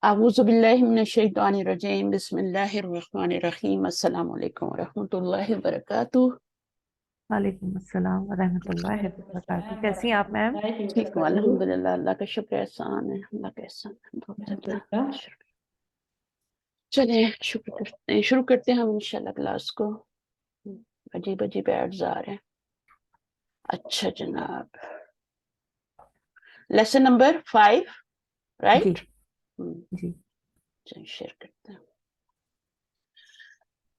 اعوذ باللہ من الشیطان الرجیم بسم اللہ الرحمن الرحیم السلام علیکم ورحمۃ اللہ وبرکاتہ۔ وعلیکم السلام ورحمۃ اللہ وبرکاتہ۔ کیسی ہیں آپ میم؟ ٹھیک ہوں الحمدللہ، اللہ کا شکر احسان ہے، اللہ کا احسان ہے۔ چلیں شروع کرتے ہیں ہم انشاءاللہ کلاس کو۔ عجیب عجیب ایڈز آ رہے ہیں۔ اچھا جناب، لیسن نمبر 5 جی رائٹ؟ جی چلیں شیئر کرتے ہیں۔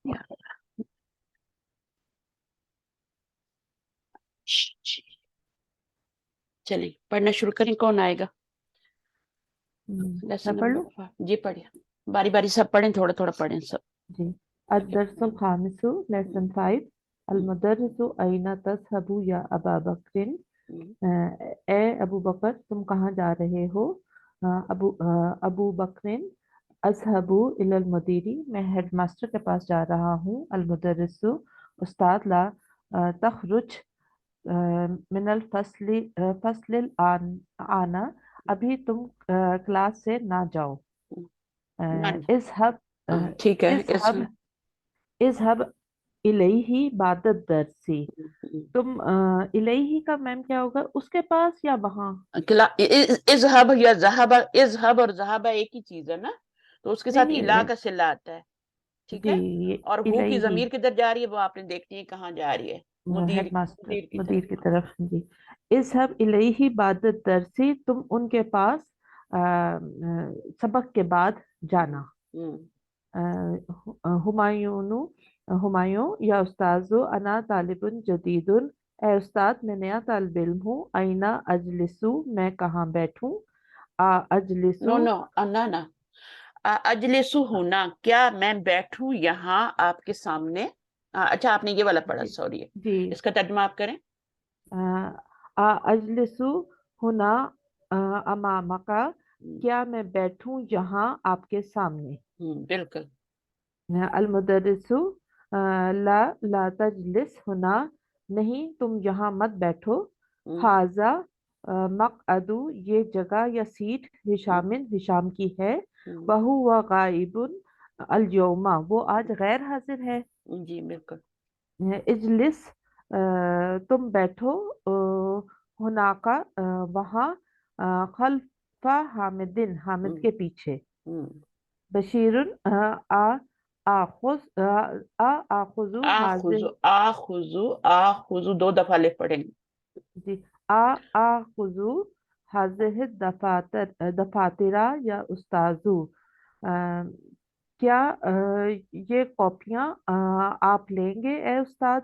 یا اللہ۔ چلیں پڑھنا شروع کریں، کون آئے گا؟ لیسن میں پڑھ لوں؟ نمبر 5 جی پڑھیں، باری باری سب پڑھیں، تھوڑا تھوڑا پڑھیں سب۔ جی الدرس الخامس لیسن 5 المدرس اینا تذهب یا ابا بکر، اے ابو بکر تم کہاں جا رہے ہو؟ ابو بکر اذهب الی المدیری میں ہیڈ ماسٹر کے پاس جا رہا ہوں۔ المدرس استاد لا تخرج من فصل آنا ابھی تم کلاس سے نہ جاؤ۔ اذهب ٹھیک ہے، اذهب اذهب الیہ بعد الدرس، تم الیہ کا میم کیا ہوگا، اس کے پاس یا وہاں؟ اذهب یا ذهب، اذهب اور ذهب ایک ہی چیز ہے نا، تو اس کے ساتھ نہیں الا کا صلہ آتا ہے، ٹھیک جی ہے۔ اور ہو کی الیہ ضمیر کدھر جا رہی ہے وہ آپ نے دیکھنی ہے کہاں جا رہی ہے، ہیڈ ماسٹر مدیر کی مدیر طرف۔ کی طرف۔ جی اذهب الیہ بعد الدرس، تم ان کے پاس سبق کے بعد جانا۔ ہمایوں یا استاذ انا طالب جدید، اے استاد میں نیا طالب علم ہوں۔ اینا اجلسو میں کہاں بیٹھوں؟ اجلسو نو نو انا نا، اجلسو ہونا، کیا میں بیٹھوں یہاں آپ کے سامنے؟ اچھا آپ نے یہ والا پڑھا، سوری، جی اس کا ترجمہ آپ کریں۔ اجلسو ہونا امامکا، کیا میں بیٹھوں یہاں آپ کے سامنے؟ بالکل۔ المدرس لا تجلس ہونا، نہیں تم یہاں مت بیٹھو۔ حاضہ مقعد، یہ جگہ یا سیٹ ہشام کی ہے۔ وہو غائب اليوم، وہ آج غیر حاضر ہے۔ جی بالکل۔ اجلس تم بیٹھو، ہناکا وہاں، خلف حامد حامد کے پیچھے۔ بشیر آخذ حاضر، آخذ دو دفعہ لکھ پڑیں گے۔ جی آخذ حاضر دفاتر یا استاذو، کیا یہ کاپیاں آپ لیں گے اے استاد؟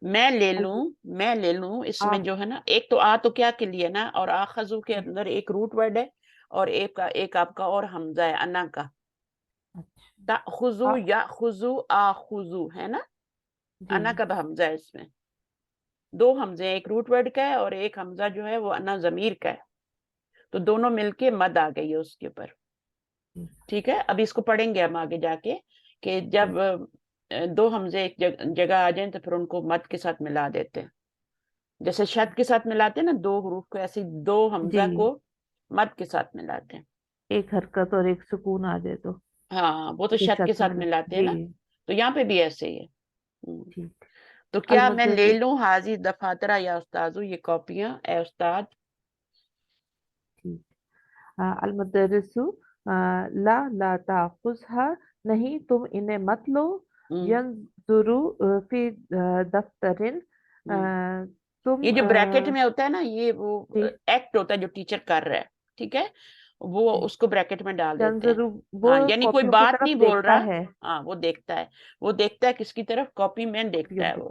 میں لے لوں، اس میں جو ہے نا، ایک تو تو کیا کے لیے نا، اور آخذو کے اندر ایک روٹ ورڈ ہے، اور ایک آپ کا اور حمزہ ہے انا کا، تأخذو یأخذو آخذو ہے نا، انا کا بھی حمزہ ہے اس میں، دو حمزے، ایک روٹ ورڈ کا ہے اور ایک حمزہ جو ہے وہ انا ضمیر کا ہے، تو دونوں مل کے مد آ گئی ہے اس کے اوپر، ٹھیک ہے۔ اب اس کو پڑھیں گے ہم آگے جا کے، کہ جب دو حمزے ایک جگہ آ جائیں تو پھر ان کو مد کے ساتھ ملا دیتے ہیں، جیسے شد کے ساتھ ملاتے ہیں نا دو حروف کو، ایسے دو حمزہ کو مد کے ساتھ ملاتے ہیں، ایک حرکت اور ایک سکون آ جائے تو۔ ہاں وہ تو شد کے ساتھ ملاتے ہیں نا، تو یہاں پہ بھی ایسے ہی ہے۔ تو کیا میں لے لوں حاضر دفاترہ یا استاذو، یہ کاپیاں اے استاد؟ المدرس لا تاخذها، نہیں تم انہیں مت لو۔ ینظر فی دفتر، یہ جو بریکٹ میں ہوتا ہے نا، یہ وہ ایکٹ ہوتا ہے جو ٹیچر کر رہا ہے، ٹھیک ہے، وہ اس کو بریکٹ میں ڈال دیتے ہیں، ہاں یعنی کوئی بات نہیں بول رہا، ہاں وہ دیکھتا ہے کس کی طرف؟ کاپی میں دیکھتا ہے وہ۔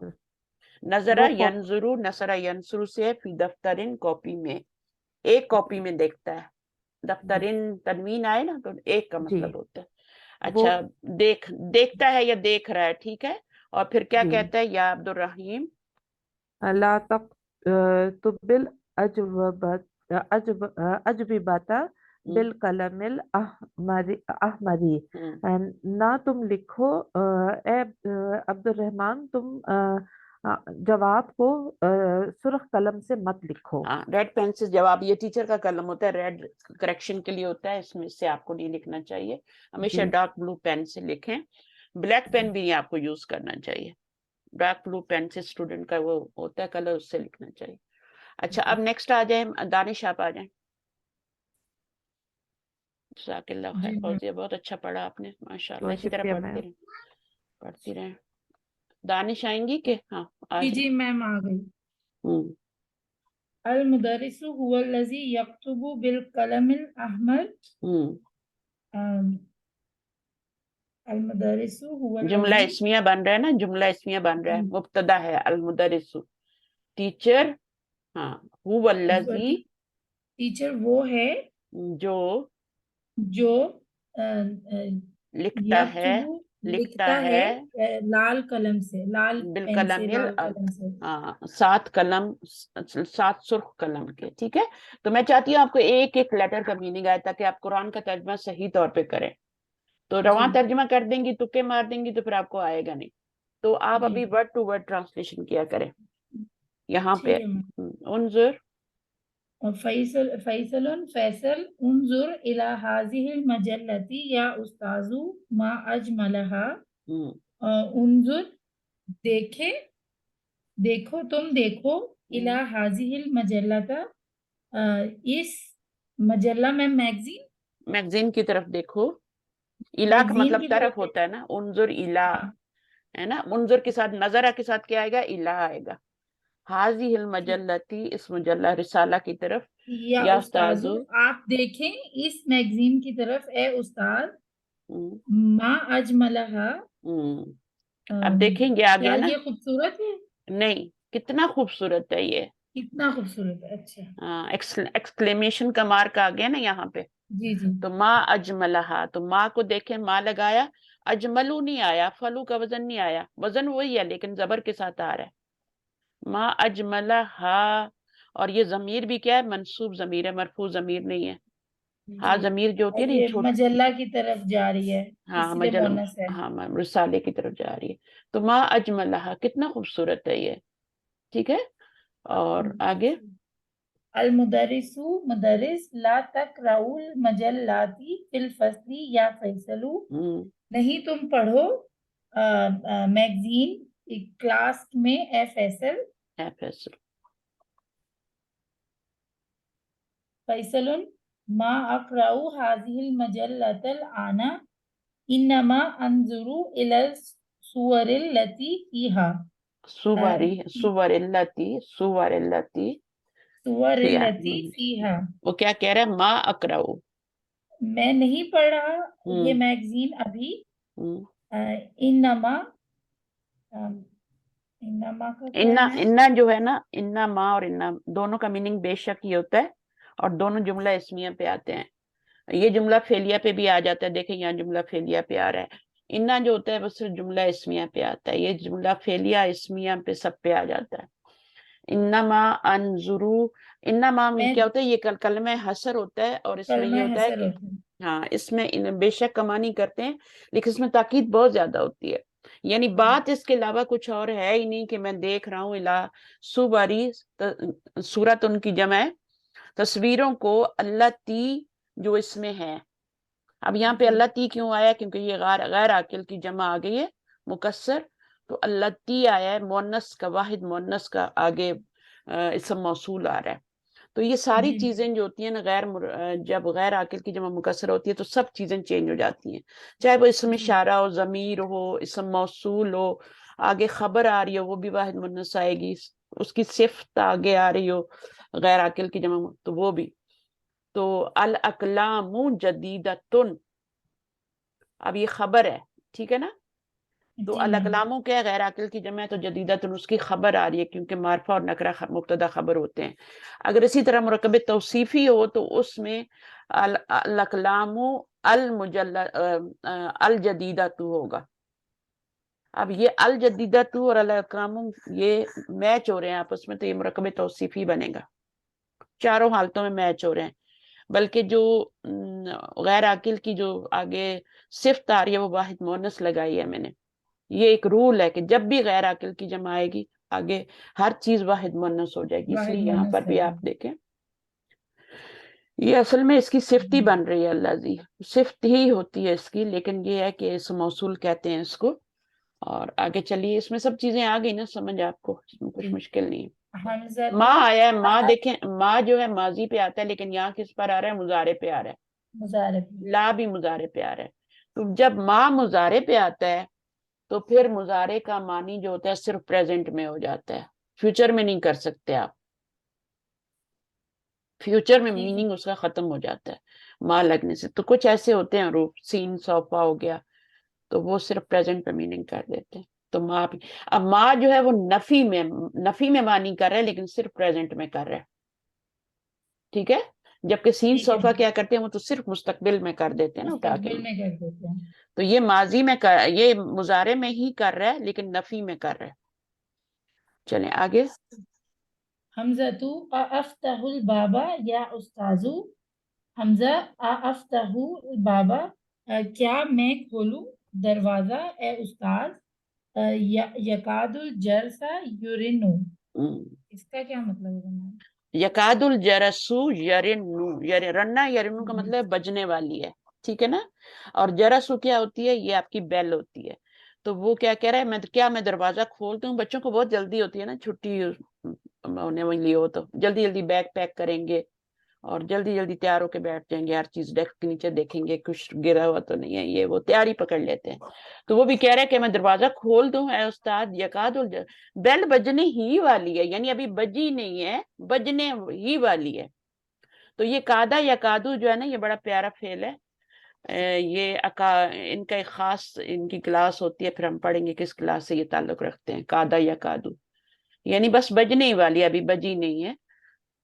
نظرہ ینظر، نصرہ ینصر سے، فی دفترن کاپی میں، ایک کاپی میں دیکھتا ہے، دفترن تنوین آئے نا تو ایک کا مطلب ہوتا ہے۔ اچھا دیکھتا ہے یا دیکھ رہا ہے، ٹھیک ہے، اور پھر کیا کہتا ہے؟ یا عبد الرحیم لا تقبل اجوبت بالقلم الاحمری، نہ تم لکھو اے عبد الرحمن، تم جواب کو سرخ قلم سے مت لکھو. ہاں ریڈ پین سے جواب، یہ ٹیچر کا قلم ہوتا ہے، ریڈ کریکشن کے لیے ہوتا ہے، اس میں سے آپ کو نہیں لکھنا چاہیے، ہمیشہ ڈارک بلو پین سے لکھیں. بلیک پین بھی آپ کو یوز کرنا چاہیے، ڈارک بلو پین سے اسٹوڈنٹ کا وہ ہوتا ہے کلر، اس سے لکھنا چاہیے. اچھا اب نیکسٹ آ جائیں، دانش آپ آ جائیں. جزاک اللہ خیر، فوزیہ بہت اچھا پڑھا آپ نے، ماشاء اللہ، اسی طرح شکریہ پڑھتی میم. رہیں، پڑھتی رہیں. دانش آئیں گی کہ ہاں آ جی جائیں. جی میم آ گئی. المدرس هو الذي يكتب بالقلم الأحمر. المدرس هو جملہ الذي اسمیہ بن رہا ہے نا، جملہ اسمیہ بن رہا ہے، جی. مبتدا ہے المدرس، ٹیچر. ہاں هو الذی، ٹیچر وہ ہے جو جو لکھتا ہے، لکھتا ہے لال قلم سے، لال پین سے، بالقلم لال قلم سے. سات قلم، سات سرخ قلم کے. ٹھیک ہے، تو میں چاہتی ہوں آپ کو ایک ایک لیٹر کا میننگ آئے تاکہ آپ قرآن کا ترجمہ صحیح طور پہ کریں. تو رواں جی ترجمہ کر دیں گی، تکے مار دیں گی تو پھر آپ کو آئے گا نہیں. تو آپ جی ابھی ورڈ ٹو ورڈ ٹرانسلیشن کیا کریں. یہاں پہ ٹھیک ہے میم. انظر، فیصل انظر الى هذه المجلة یا استاذ ما اجملها. انظر دیکھے، دیکھو، تم دیکھو، الى هذه المجلة اس مجلہ میں میگزین، میگزین کی طرف دیکھو. الا کا میگزین مطلب کی طرف طرف ہوتا ہے نا، انظر الا ہاں. ہے نا، منظر کے ساتھ نظرہ کے ساتھ کیا آئے گا، الا آئے گا. حاضی المجلتی، اس مجلہ رسالہ کی طرف، یا یا استاذ استاذو. آپ دیکھیں اس میگزین کی طرف اے استاد. ما اجملہا، اب دیکھیں گے کیا آگے نا، یہ خوبصورت ہے؟ نہیں کتنا خوبصورت ہے یہ، کتنا خوبصورت ہے. اچھا ایکسکلیمیشن کا مارک آ گیا نا یہاں پہ. جی جی. تو ما اجملہا، تو ما کو دیکھیں، ما لگایا، اجملو نہیں آیا، فلو کا وزن نہیں آیا، وزن وہی ہے لیکن زبر کے ساتھ آ رہا ہے. ما اجملہا، اور یہ ضمیر بھی کیا ہے، منصوب ضمیر ہے، مرفوع ضمیر نہیں ہے. ہاں جی ضمیر جو ہوتی ہے اور نا، یہ چھوٹ، مجلہ کی طرف جا رہی ہے، ہاں اسی لیے مونس ہے. ہاں رسالے کی طرف جا رہی ہے. تو ما اجملہا، کتنا خوبصورت ہے یہ. ٹھیک ہے، اور آگے المدرس مدرس لا تقرؤ المجلات فی الفصل یا فیصلو، نہیں تم پڑھو میگزین کلاس میں اے فیصل. فیصل ما اقرأ هذه المجلة الآن انما انظر الى الصور التي فيها. سور التی صور التي فيها، وہ کیا کہہ رہا ہے، ما اقرأ، میں نہیں پڑھ رہا یہ میگزین ابھی. انما، انما کا کیا ہے؟ انا جو ہے نا، انا ما اور انا دونوں کا میننگ بے شک یہ ہوتا ہے، اور دونوں جملہ اسمیہ پہ آتے ہیں. یہ جملہ فعلیہ پہ بھی آ جاتا ہے، دیکھیں یہاں جملہ فعلیہ پہ آ رہا ہے. انا جو ہوتا ہے وہ صرف جملہ اسمیہ پہ آتا ہے، یہ جملہ فعلیہ اسمیہ پہ سب پہ آ جاتا ہے. انما انظرو، انما کیا ہوتا ہے، یہ کلمہ حسر ہوتا ہے، اور اس میں یہ ہوتا ہے کہ ہاں اس میں بے شک کمانی کرتے ہیں، لیکن اس میں تاکید بہت زیادہ ہوتی ہے. یعنی بات اس کے علاوہ کچھ اور ہے ہی نہیں کہ میں دیکھ رہا ہوں الا سوباری، صورت ان کی جمع ہے، تصویروں کو، اللہ تی جو اس میں ہے. اب یہاں پہ اللہ تی کیوں آیا، کیونکہ یہ غیر عاقل کی جمع آ گئی ہے، مکسر، تو اللہ تی آیا ہے، مؤنث کا، واحد مؤنث کا آگے اسم موصول آ رہا ہے. تو یہ ساری چیزیں جو ہوتی ہیں نا، جب غیر عاقل کی جمع مکسر ہوتی ہے تو سب چیزیں چینج ہو جاتی ہیں، چاہے وہ اسم اشارہ ہو، ضمیر ہو، اسم موصول ہو، آگے خبر آ رہی ہو وہ بھی واحد مؤنث آئے گی، اس کی صفت آگے آ رہی ہو غیر عاقل کی جمع تو وہ بھی. تو الاقلام جدیدتن، اب یہ خبر ہے، ٹھیک ہے نا، تو الاقلاموں کے غیر عاقل کی جمع ہے تو جدیدتن اس کی خبر آ رہی ہے، کیونکہ معرفہ اور نکرہ مبتدا خبر ہوتے ہیں. اگر اسی طرح مرکب توصیفی ہو تو اس میں الاقلام الجدیدۃ ہوگا. اب یہ الجدیدۃ اور الاقلام یہ میچ ہو رہے ہیں آپس میں، تو یہ مرکب توصیفی بنے گا، چاروں حالتوں میں میچ ہو رہے ہیں. بلکہ جو غیر عاقل کی جو آگے صفت آ رہی ہے وہ واحد مؤنث لگائی ہے میں نے. یہ ایک رول ہے کہ جب بھی غیر عاقل کی جمع آئے گی آگے ہر چیز واحد مؤنث ہو جائے گی، اس واحد لیے یہاں مؤنث پر بھی ہے۔ آپ دیکھیں یہ اصل میں اس کی صفت ہی بن رہی ہے، اللہ جی صفت ہی ہوتی ہے اس کی، لیکن یہ ہے کہ اس موصول کہتے ہیں اس کو۔ اور آگے چلیے، اس میں سب چیزیں آ گئی نا سمجھ آپ کو، اس میں کچھ جی۔ مشکل نہیں ہے۔ حمزہ ماں آیا ہے، ماں دیکھیں، ماں جو ہے ماضی پہ آتا ہے، لیکن یہاں کس پر آ رہا ہے؟ مضارع پہ آ رہا ہے، مضارع، لا بھی مضارع پہ آ رہا ہے۔ تو جب ماں مضارع پہ آتا ہے تو پھر مضارع کا معنی جو ہوتا ہے صرف پریزنٹ میں ہو جاتا ہے، فیوچر میں نہیں کر سکتے آپ، فیوچر میں ٹھیک ہے۔ میننگ اس کا ختم ہو جاتا ہے ماں لگنے سے۔ تو کچھ ایسے ہوتے ہیں حروف، سین صوفہ ہو گیا، تو وہ صرف پریزنٹ پہ میننگ کر دیتے ہیں۔ تو ماں بھی، اب ماں جو ہے وہ نفی میں معنی کر رہا ہے، لیکن صرف پریزنٹ میں کر رہا ہے، ٹھیک ہے؟ جبکہ سین ٹھیک ہے، صوفہ کیا کرتے ہیں، وہ تو صرف مستقبل میں کر دیتے ہیں نا اٹھا کے۔ مستقبل میں کر دیتے ہیں۔ تو یہ ماضی میں یہ مضارع میں ہی کر رہا ہے، لیکن نفی میں کر رہا ہے۔ چلیں آگے۔ حمزہ تو افتح البابا یا استاذو، حمزہ افتح البابا، کیا میں کھولوں دروازہ اے استاذ، یکاد الجرس یورنو، اس کا کیا مطلب ہے؟ یکاد الجرسو یرنو، رننا یرنو کا مطلب ہے بجنے والی ہے، ٹھیک ہے نا؟ اور جرسو کیا ہوتی ہے؟ یہ آپ کی بیل ہوتی ہے۔ تو وہ کیا کہہ رہا ہے، میں دروازہ کھولتا ہوں؟ بچوں کو بہت جلدی ہوتی ہے نا، چھٹی ہونے والی ہو تو جلدی جلدی بیگ پیک کریں گے اور جلدی جلدی تیار ہو کے بیٹھ جائیں گے، ہر چیز ڈیسک کے نیچے دیکھیں گے کچھ گرا ہوا تو نہیں ہے، یہ وہ تیاری پکڑ لیتے ہیں۔ تو وہ بھی کہہ رہے ہیں کہ میں دروازہ کھول دوں اے استاد، یکاد بیل بجنے ہی والی ہے، یعنی ابھی بجی نہیں ہے، بجنے ہی والی ہے۔ تو یہ کادا یکادو جو ہے نا، یہ بڑا پیارا فعل ہے، یہ ان کا ایک خاص ان کی کلاس ہوتی ہے، پھر ہم پڑھیں گے کس کلاس سے یہ تعلق رکھتے ہیں، کادا یکادو یعنی بس بجنے ہی والی ہے، ابھی بجی نہیں ہے۔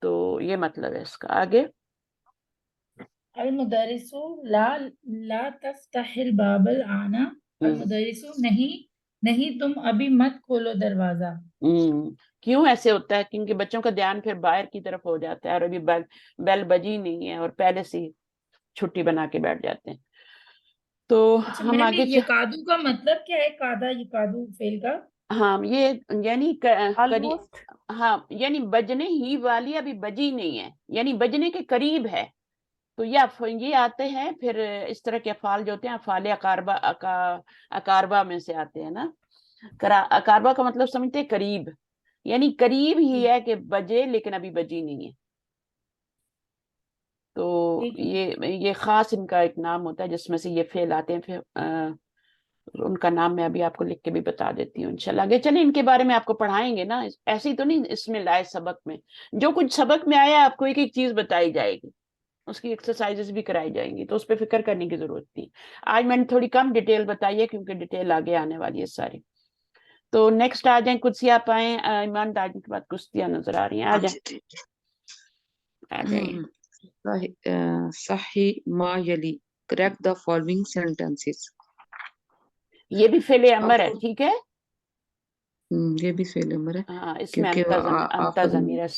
تو یہ مطلب ہے اس کا۔ آگے المدرس لا تفتح الباب الآن، المدرس نہیں تم ابھی مت کھولو دروازہ۔ کیوں ایسے ہوتا ہے؟ کیونکہ بچوں کا دھیان پھر باہر کی طرف ہو جاتا ہے، اور ابھی بیل بجی نہیں ہے، اور پہلے سے چھٹی بنا کے بیٹھ جاتے ہیں۔ تو اچھا ہم میم، آگے یکادو کا مطلب کیا ہے؟ کادا یکادو فعل کا؟ ہاں یہ یعنی آلموسٹ، ہاں یعنی بجنے ہی والی، ابھی بجی نہیں ہے، یعنی بجنے کے قریب ہے۔ تو یہ آتے ہیں پھر اس طرح کے افعال جو ہوتے ہیں، افعال اقاربہ میں سے آتے ہیں نا۔ اقاربہ کا مطلب سمجھتے ہیں قریب، یعنی قریب ہی ہے کہ بجے لیکن ابھی بجی نہیں ہے۔ تو یہ خاص ان کا ایک نام ہوتا ہے جس میں سے یہ فعل آتے ہیں، پھر ان کا نام میں ابھی آپ کو لکھ کے بھی بتا دیتی ہوں انشاءاللہ۔ آگے چلیں، ان کے بارے میں آپ کو پڑھائیں گے نا، ایسی تو نہیں اس میں لائے سبق میں، جو کچھ سبق میں آیا آپ کو ایک ایک چیز بتائی جائے گی، اس کی ایکسرسائزز بھی کرائی جائیں گی، تو اس پہ فکر کرنے کی ضرورت تھی۔ آج میں نے تھوڑی کم ڈیٹیل بتائی ہے کیونکہ ڈیٹیل آگے آنے والی ہے ساری۔ تو نیکسٹ آ جائیں، کچھ آپ آئیں، ایمان داجن کے بعد کشتیاں نظر آ رہی ہیں، آ جائیں آ جائیں۔ صحیح ما یلی، کریکٹ دا فالوئنگ سینٹینسز، یہ بھی فعل امر ہے، ٹھیک ہے؟ یہ بھی فعل امر ہے ہاں اس میں کیونکہ انتا آخر ضمیر ہے۔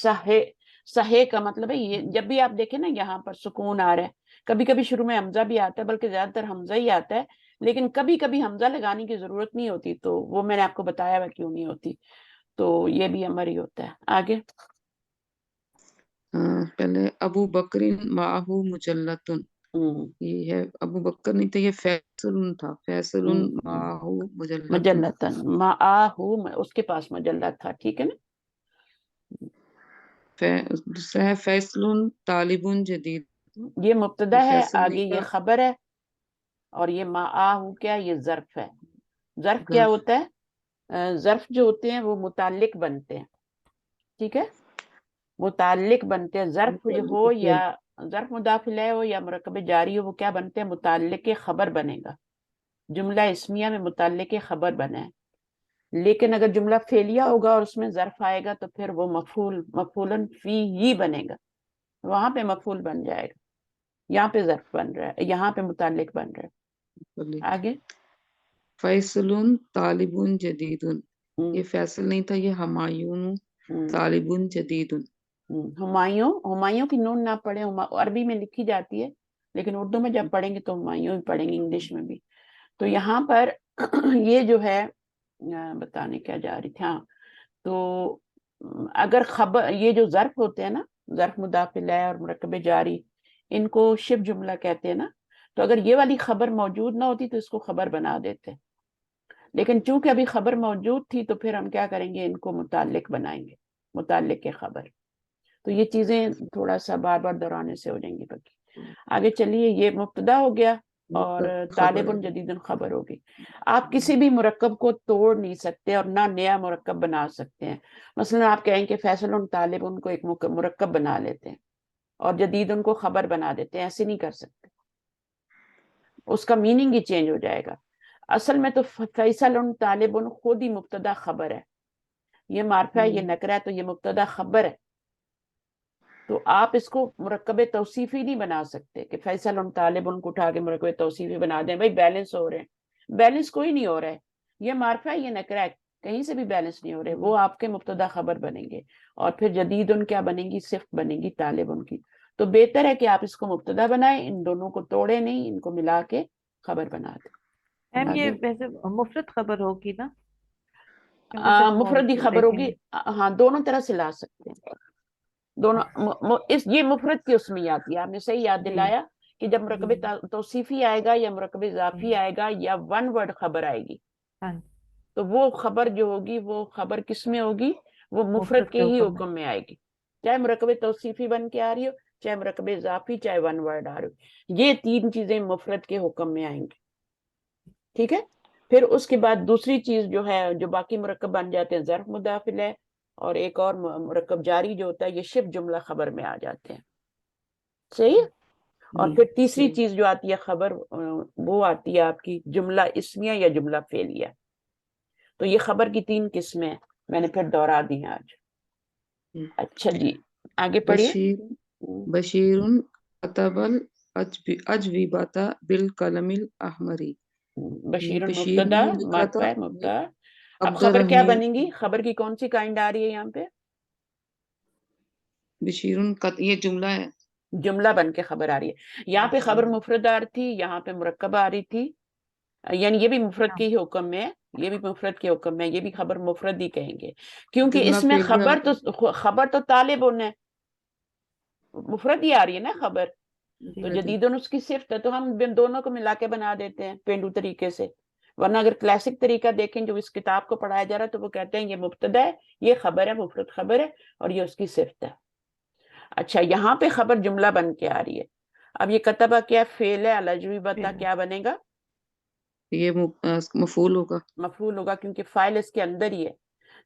صحیح کا مطلب ہے یہ، جب بھی آپ دیکھیں نا یہاں پر سکون آ رہا ہے، کبھی کبھی شروع میں حمزہ بھی آتا ہے، بلکہ زیادہ تر حمزہ ہی آتا ہے، لیکن کبھی کبھی حمزہ لگانے کی ضرورت نہیں ہوتی، تو وہ میں نے آپ کو بتایا ہوا کیوں نہیں ہوتی۔ تو یہ بھی امر ہی ہوتا ہے۔ آگے پہلے ابو بکر معہو مجلتن، یہ ہے ابو بکر نہیں تھا، یہ فیصل تھا، فیصل معہو مجلتن، مجلتن معاہو، اس کے پاس مجلت تھا، ٹھیک ہے نا؟ دوسرا ہے فیصل طالب جدید، یہ مبتدا ہے، فیصل آگے نہیں یہ تھا، خبر ہے، اور یہ معاہو کیا، یہ ظرف ہے۔ ظرف کیا ہوتا ہے؟ ظرف جو ہوتے ہیں وہ متعلق بنتے ہیں، ٹھیک ہے؟ متعلق بنتے ہیں، ظرف ہو یا ظرف مضاف الیہ ہو یا مرکب جاری ہو، وہ کیا بنتے ہیں؟ متعلق خبر بنے گا، جملہ اسمیہ میں متعلق خبر بنا ہے۔ لیکن اگر جملہ فعلیہ ہوگا اور اس میں ظرف آئے گا تو پھر وہ مفعول فی ہی بنے گا، وہاں پہ مفعول بن جائے گا، یہاں پہ ظرف بن رہا ہے، یہاں پہ متعلق بن رہا ہے۔ آگے فیصل طالب جدید، یہ فیصل نہیں تھا، یہ ہمایون طالب جدید، ہمایوں کی نون نہ پڑھیں، عربی میں لکھی جاتی ہے لیکن اردو میں جب پڑھیں گے تو ہمایوں ہی پڑھیں گے، انگلش میں بھی۔ تو یہاں پر یہ جو ہے بتانے کیا جا رہی تھی، ہاں تو اگر خبر یہ جو ظرف ہوتے ہیں نا، ظرف مضاف الیہ اور مرکب جاری، ان کو شبہ جملہ کہتے ہیں نا، تو اگر یہ والی خبر موجود نہ ہوتی تو اس کو خبر بنا دیتے، لیکن چونکہ ابھی خبر موجود تھی تو پھر ہم کیا کریں گے، ان کو متعلق بنائیں گے، متعلق کے خبر. تو یہ چیزیں تھوڑا سا بار بار دہرانے سے ہو جائیں گی. باقی آگے چلیے، یہ مبتدا ہو گیا اور طالب جدید خبر ہوگی. آپ کسی بھی مرکب کو توڑ نہیں سکتے اور نہ نیا مرکب بنا سکتے ہیں. مثلا آپ کہیں کہ فیصل طالب کو ایک مرکب بنا لیتے ہیں اور جدید ان کو خبر بنا دیتے ہیں، ایسے نہیں کر سکتے، اس کا میننگ ہی چینج ہو جائے گا. اصل میں تو فیصل طالب خود ہی مبتدا خبر ہے، یہ معرفہ ہے، یہ نکرہ ہے، تو یہ مبتدا خبر ہے. تو آپ اس کو مرکب توصیفی نہیں بنا سکتے کہ فیصل طالب کو اٹھا کے مرکب توصیفی بنا دیں. بھائی بیلنس ہو رہے ہیں، بیلنس کوئی نہیں ہو رہا ہے، یہ معرفہ ہے، یہ نکرہ ہے، کہیں سے بھی بیلنس نہیں ہو رہے. وہ آپ کے مبتدا خبر بنیں گے اور پھر جدید کیا بنے گی، صفت بنے گی طالب کی. تو بہتر ہے کہ آپ اس کو مبتدا بنائیں، ان دونوں کو توڑے نہیں، ان کو ملا کے خبر بنا دیں. میم یہ ویسے مفرد خبر ہوگی نا، کیونکہ صرف مفردی موصول خبر دیکھیں ہوگی. گے. ہاں، دونوں طرح سے لا سکتے ہیں، دونوں. یہ مفرد کی اس میں آتی ہے، آپ نے صحیح یاد جی دلایا کہ جب مرکب جی توصیفی آئے گا یا مرکب اضافی آئے گا یا ون ورڈ خبر آئے گی، ہاں تو وہ خبر جو ہوگی وہ خبر کس میں ہوگی، وہ مفرد کے ہی حکم میں. حکم میں آئے گی، چاہے مرکب توصیفی بن کے آ رہی ہو، چاہے مرکب اضافی، چاہے ون ورڈ آ رہی ہو. یہ تین چیزیں مفرد کے حکم میں آئیں گی. ٹھیک ہے. پھر اس کے بعد دوسری چیز جو ہے، جو باقی مرکب بن جاتے ہیں، ظرف مضاف الیہ اور ایک اور مرکب جاری جو ہوتا ہے، یہ شبہ جملہ خبر میں آ جاتے ہیں. صحیح ہے. اور جی پھر تیسری چیز جو آتی ہے خبر، وہ آتی ہے آپ کی جملہ اسمیہ یا جملہ فعلیہ. تو یہ خبر کی تین قسمیں میں نے پھر دوہرا دی ہیں آج. اچھا جی، آگے پڑھیے. بشیر کتب الاجوبۃ بالقلم الاحمر. بشیر بشیر مبتدا، نے لکھا معرفہ تھا ہے، مبتدا. اب عبد خبر کیا الرحیم. بنے گی، خبر کی کون سی کائنڈ آ رہی ہے یہاں پہ، بشیر یہ جملہ ہے، جملہ بن کے خبر آ رہی ہے. یہاں پہ خبر مفرد آ رہی تھی، یہاں پہ مرکب آ رہی تھی، یعنی یہ بھی مفرد کے ہی حکم میں ہے، یہ بھی مفرد کے حکم میں، یہ بھی خبر مفرد ہی کہیں گے، کیونکہ جملہ اس میں فعلیہ خبر تو طالب ہے، مفرد ہی آ رہی ہے نا خبر. تو جدید اس کی صفت ہے، تو ہم دونوں کو ملا کے بنا دیتے ہیں پینڈو طریقے سے. ورنہ اگر کلاسک طریقہ دیکھیں جو اس کتاب کو پڑھایا جا رہا ہے، تو وہ کہتے ہیں یہ مبتدا ہے، یہ خبر ہے، مفرد خبر ہے، اور یہ اس کی صفت ہے. اچھا، یہاں پہ خبر جملہ بن کے آ رہی ہے. اب یہ کتبہ کیا فعل ہے، الاجوبۃ کیا بنے گا، یہ مفعول ہوگا، مفعول ہوگا، کیونکہ فاعل اس کے اندر ہی ہے.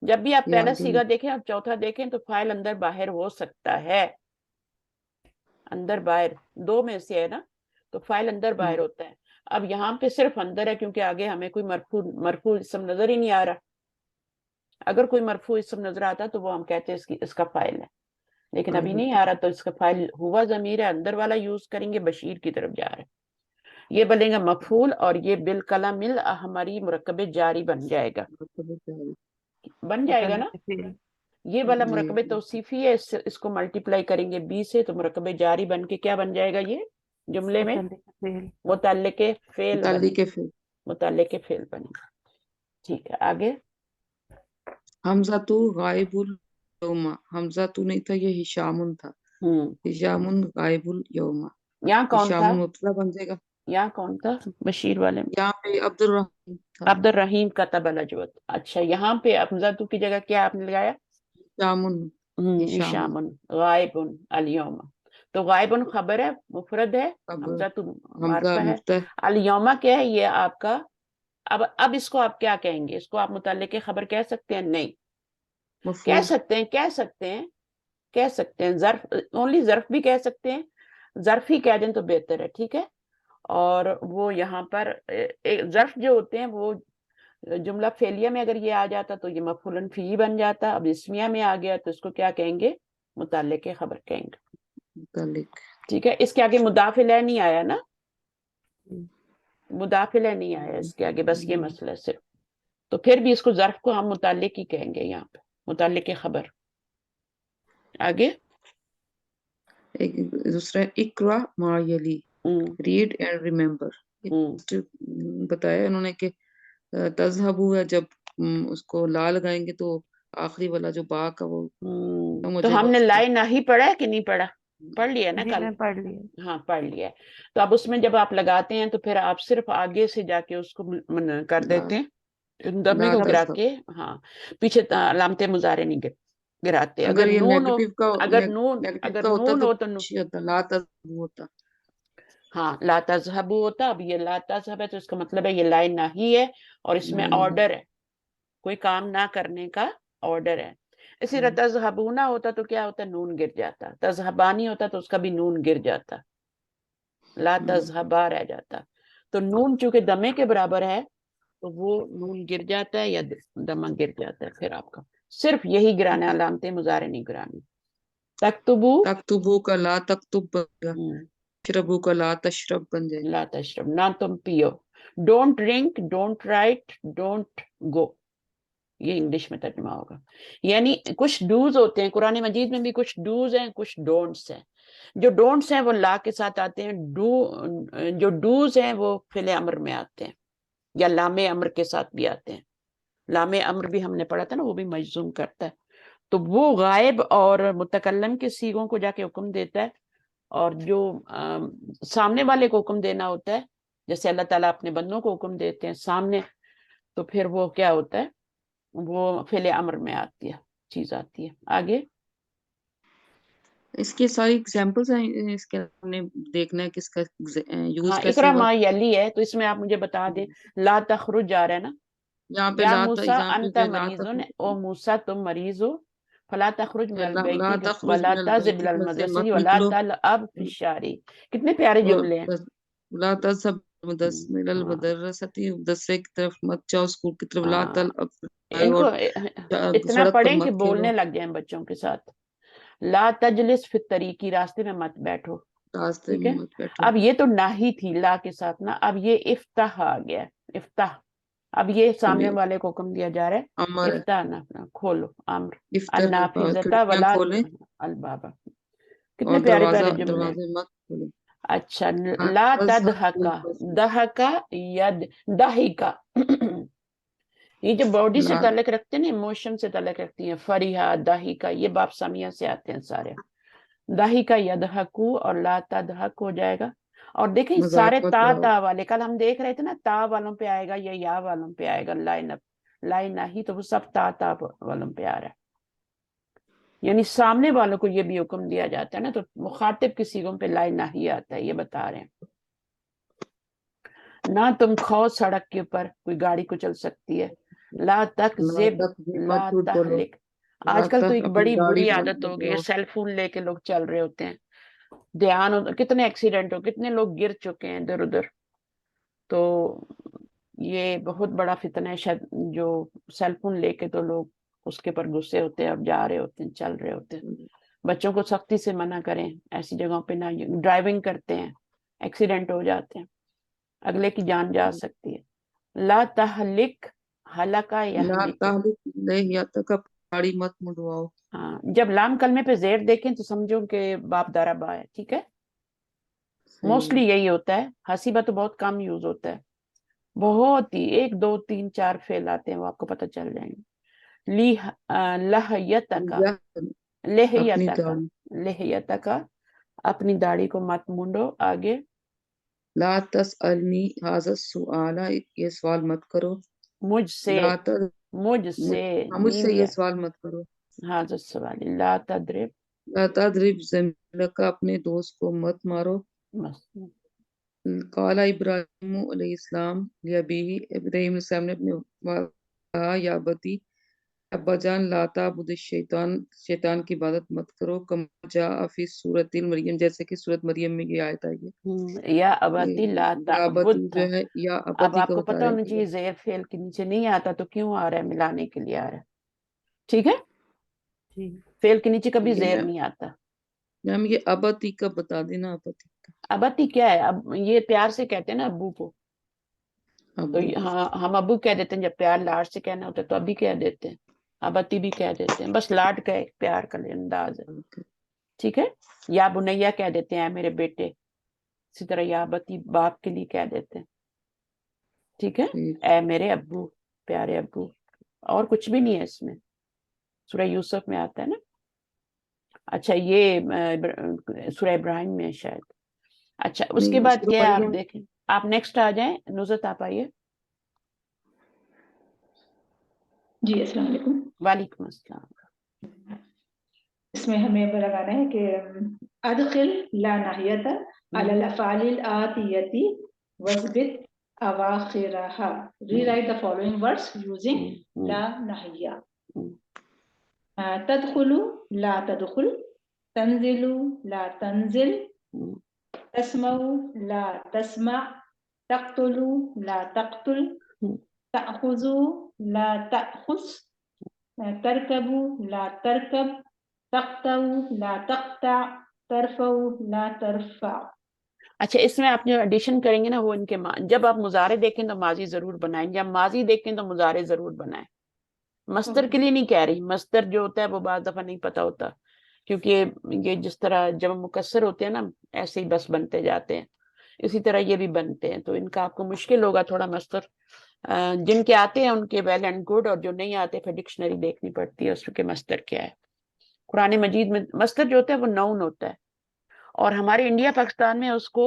جب بھی آپ یہ پہلا آگے صیغہ دیکھیں اور چوتھا دیکھیں تو فاعل اندر باہر ہو سکتا ہے، اندر باہر دو میں سے ہے نا، تو فاعل اندر باہر ہوتا ہے. اب یہاں پہ صرف اندر ہے، کیونکہ آگے ہمیں کوئی مرفوع اسم نظر ہی نہیں آ رہا. اگر کوئی مرفوع اسم نظر آتا تو وہ ہم کہتے ہیں اس کا فاعل ہے، لیکن ابھی نہیں آ رہا، تو اس کا فاعل ہوا ضمیر ہے، اندر والا یوز کریں گے، بشیر کی طرف جا رہا ہے. یہ بنے گا مفعول، اور یہ بالقلم الاحمر مرکب جاری بن جائے گا، بن جائے گا نا. یہ والا مرکب توصیفی ہے، اس کو ملٹیپلائی کریں گے 20 سے، تو مرکب جاری بن کے کیا بن جائے گا، یہ جملے میں متعلق فعل بنے گا، متعلق فعل بنے گا. ٹھیک ہے، آگے. حمزہ تو غائب اليوم، حمزہ تو نہیں تھا، یہ ہشام تھا، ہشام غائب اليوم. یہاں کون تھا، ہشام مبتدا بن جائے گا، یہاں کون تھا بشیر والے میں، یہاں پہ عبد الرحیم تھا، عبد الرحیم کتب الاجوبۃ. اچھا، یہاں پہ حمزہ تو کی جگہ کیا آپ نے لگایا، ہشام ہشام غائب الیوم. تو غائب خبر ہے، مفرد ہے، حمزہ تو حمزہ معرفہ ہے، مبتدا الیوم کیا ہے، یہ آپ کا. اب اس کو آپ کیا کہیں گے، اس کو آپ متعلق خبر کہہ سکتے ہیں، نہیں کہہ مفعول، سکتے ہیں، کہہ سکتے ہیں ظرف، اونلی ظرف بھی کہہ سکتے ہیں، ظرف ہی کہہ دیں تو بہتر ہے. ٹھیک ہے. اور وہ یہاں پر ظرف جو ہوتے ہیں وہ جملہ فعلیہ میں اگر یہ آ جاتا تو یہ مفعول فیہ بن جاتا. اب اسمیہ میں آ گیا تو اس کو کیا کہیں گے، متعلق خبر کہیں گے. متعلق. ٹھیک ہے. اس کے آگے مضاف الیہ نہیں آیا نا، مضاف الیہ نہیں آیا اس کے آگے، بس یہ مسئلہ صرف. تو پھر بھی اس کو ظرف کو ہم متعلق ہی کہیں گے یہاں پہ، متعلق خبر. آگے. دوسرا اقرا ما یلی، ریڈ اینڈ ریمبر. بتایا انہوں نے کہ تذہبو ہے، جب اس کو لا لگائیں گے تو آخری والا جو با کا وہ تو مجھے ہم نے وقت لا نہی پڑھا ہے کہ نہیں پڑھا؟ پڑھ لیا نا جی کل؟ میں پڑھ لی. ہاں پڑھ لیا ہے. تو اب اس میں جب آپ لگاتے ہیں تو پھر آپ صرف آگے سے جا کے اس کو کر دیتے ہیں دمے لا کو گرا تذهب. کے. ہاں پیچھے علامت مضارع نہیں گراتے. اگر یہ نون ہو، نیگیٹو کا نیگیٹو اگر کا ہوتا نون تو ہو تو اچھی ہوتا، لا تذهب ہوتا. ہاں لا تذهب ہوتا. اب یہ لا تذهب ہے تو اس کا مطلب ہے یہ لائن نہی ہے اور اس میں آرڈر ہے، کوئی کام نہ کرنے کا آرڈر ہے. اسی طرح تذهبون ہوتا تو کیا ہوتا؟ نون گر جاتا. تذهبانی ہوتا تو اس کا بھی نون گر جاتا، لا تذهبا رہ جاتا. تو نون چونکہ دمے کے برابر ہے تو وہ نون گر جاتا ہے یا دمہ گر جاتا ہے. پھر آپ کا صرف یہی گرانا، علامت مضارع نہیں گرانی. تکتبو تکتبو کا لا تکتب بن گیا، تشربو کا لا تشرب بن جائے. لا تشرب، نہ تم پیو. Don't drink, don't write, don't go. یہ انگلش میں ترجمہ ہوگا. یعنی کچھ ڈوز ہوتے ہیں قرآن مجید میں بھی، کچھ ڈوز ہیں کچھ ڈونٹس ہیں. جو ڈونٹس ہیں وہ لا کے ساتھ آتے ہیں، جو ڈوز ہیں وہ فعل امر میں آتے ہیں یا لام امر کے ساتھ بھی آتے ہیں. لام امر بھی ہم نے پڑھا تھا نا، وہ بھی مجزوم کرتا ہے. تو وہ غائب اور متکلم کے صیغوں کو جا کے حکم دیتا ہے، اور جو سامنے والے کو حکم دینا ہوتا ہے، جیسے اللہ تعالیٰ اپنے بندوں کو حکم دیتے ہیں سامنے، تو پھر وہ کیا ہوتا ہے؟ وہ فعل امر میں آتی ہے، چیز آتی ہے. آگے اس کی ساری ایگزامپلس ہیں، اس کے ہم نے دیکھنا ہے کس کا یوز ہاں کیسے اقرا ہوا. ما یلی ہے تو اس میں آپ مجھے بتا دیں. لا تخرج جا رہا ہے نا، یہاں پہ یا لا موسیٰ ایگزامپل انت ہے لا مریضن، او تخرج، موسیٰ تم مریض ہو. فلا تخرج من البیت لا تخرج ولا من تذهب البیت، الى گھر سے المدرسة مت ولا نکلو، تلعب في الشارع. کتنے پیارے جملے ہیں. لا تذهب من ہاں المدرسة، مدرسے کی طرف مت جاؤ، اسکول کی طرف. لا ہاں تلعب، ان کو اور اتنا سڑک پر پڑھیں کہ مت کھیلو، بولنے لگ جائیں بچوں کے ساتھ. لا تجلس فی الطریق، راستے میں مت بیٹھو. راستے ٹھیک میں ہے. مت بیٹھو. اب یہ تو ناہی تھی لا کے ساتھ نا، اب یہ افتح آ گیا. افتح، اب یہ اب سامنے یہ والے کو حکم دیا جا رہا ہے امر ہے، افتح نہ کھولو. امر افتح النافذۃ کھڑکیاں ولا کھولیں البابا. کتنے اور پیارے پیارے جملے ہیں. دروازے مت کھولیں. اچھا لا لا تذهب تدھکا، بالبصر. دہکا ید دہیکا. یہ جو باڈی سے لا تعلق رکھتے ہیں نا، ایموشن سے تعلق رکھتی ہیں. فریحا، دہیکا، یہ باب سمیہ سے آتے ہیں سارے. دہیکا یدہکو اور لا تدہک ہو جائے گا. اور دیکھیں مذاق سارے مت تا اڑاؤ. تا والے کل ہم دیکھ رہے تھے نا، تا والوں پہ آئے گا یا یا والوں پہ آئے گا. لائن ہی تو وہ سب تا تا والوں پہ آ رہا ہے. یعنی سامنے والوں کو یہ بھی حکم دیا جاتا ہے نا، تو مخاطب کی صیغوں پہ لائن ہی آتا ہے. یہ بتا رہے ہیں نہ تم کھو سڑک کے اوپر، کوئی گاڑی کو چل سکتی ہے. لا لا تکذب، تکذب، مت لا جھوٹ بولو. تہلک. لا آج کل تو تک ایک اپنی بڑی داڑھی بری مت عادت ہو گئی ہے، منڈواؤ. سیل فون لے کے لوگ چل رہے ہوتے ہیں. دھیان ہوتا، کتنے ایکسیڈنٹ ہو، کتنے لوگ گر چکے ہیں ادھر ادھر. تو یہ بہت بڑا فتنہ ہے. جو سیل فون لے کے تو لوگ اس کے پر غصے ہوتے ہیں اور جا رہے ہوتے ہیں، چل رہے ہوتے ہیں. بچوں کو سختی سے منع کریں، ایسی جگہوں پہ نہ ڈرائیونگ کرتے ہیں، ایکسیڈنٹ ہو جاتے ہیں، اگلے کی جان جا سکتی ہے. لا تہلک، ہلاکا لا یہلک. تہلک لحیتک، داڑھی مت منڈواؤ. ہاں جب لام کلمے پہ زیر دیکھیں تو سمجھو کہ باپ دارا با ہے. ٹھیک ہے. صحیح موسٹلی یہی ہوتا ہے. حسیبہ تو بہت کم یوز ہوتا ہے، بہت ہی 1 2 3 4 فعل آتے ہیں، وہ آپ کو پتہ چل جائیں گے. لہیتکا، ہے. اپنی لہیتکا، داڑھی. لہیتکا، اپنی داڑھی کو مت مونڈو. آگے لا تسألنی ھذا السؤال، یہ سوال مت کرو. مجھ سے، لا ت مجھ سے مجھ سے میم یہ کا سوال مت کرو. حاضر السوال. لا تضرب، لا تضرب زمیلک، اپنے دوست کو مت مارو. بس. قال ابراہیم علیہ السلام لابیہ، ابراہیم علیہ السلام نے اپنے والد کو کہا، یا ابتی، ابا جان، لا تعبد الشیطان، شیطان کی عبادت مت کرو. کما جاء فی سورۃ مریم، جیسے کہ سورۃ مریم میں یہ آیت آئی ہے. یا ابتی لا یا ابتی تعبد تھا. جو ہے یا اب ابتی آپ کا کو بتا پتہ رہے ہیں ہونا کہ چاہیے زیر فعل کے نیچے نہیں آتا تو کیوں آ رہا ہے، ملانے کے لیے آ رہا ہے. ٹھیک ہے. جی فعل کے نیچے کبھی ٹھیک ہے زیر میم. نہیں آتا. میم یہ ابتی کا بتا دینا. ابتی کا ابتی کیا ہے؟ اب یہ پیار سے کہتے ہیں نا ابو کو. تو ابو. ہاں ہم ابو کہہ دیتے ہیں، جب پیار لاڈ سے کہنا ہوتا ہے تو ابھی کہہ دیتے ہیں، ابتی بھی کہہ دیتے ہیں. بس لاڈ کا ایک پیار کا انداز ہے. ٹھیک ہے. یا بنیا کہہ دیتے ہیں، میرے بیٹے. اسی طرح یا ابتی باپ کے لیے کہہ دیتے ہیں. ٹھیک ہے. ٹھیک. اے میرے ابو، پیارے ابو. اور کچھ بھی نہیں ہے اس میں. سورہ یوسف میں آتا ہے نا. اچھا یہ سورہ ابراہیم میں شاید. اچھا اس کے بعد کیا آپ دیکھیں, آپ نیکسٹ آ جائیں. نصرت آپ آئیے. جی السلام علیکم. وعلیکم السلام. اس میں ہمیں لگانا ہے کہ ادخل لا ناحیت علی الافعال الآتیتی وثبت اواخرها. Rewrite the following words using لا ناحیہ. تدخل لا تدخل, تنزل لا تنزل, تسمع لا تسمع, تقتل لا تقتل, تأخذ لا تأخذ, تركب لا تركب, تقطع لا تقطع, ترفع لا ترفع. اچھا اس میں آپ جو ایڈیشن کریں گے نا وہ ان کے جب آپ مضارع دیکھیں تو ماضی ضرور بنائیں, جب ماضی دیکھیں تو مضارع ضرور بنائیں. مصدر کے لیے نہیں کہہ رہی, مصدر جو ہوتا ہے وہ بعض دفعہ نہیں پتا ہوتا, کیونکہ یہ جس طرح جب مکسر ہوتے ہیں نا ایسے ہی بس بنتے جاتے ہیں, اسی طرح یہ بھی بنتے ہیں. تو ان کا آپ کو مشکل ہوگا تھوڑا مصدر. جن کے آتے ہیں ان کے ویل اینڈ گڈ, اور جو نہیں آتے پھر ڈکشنری دیکھنی پڑتی ہے اس کے مصدر کیا ہے. قرآن مجید میں مصدر جو ہوتا ہے وہ نون ہوتا ہے, اور ہمارے انڈیا پاکستان میں اس کو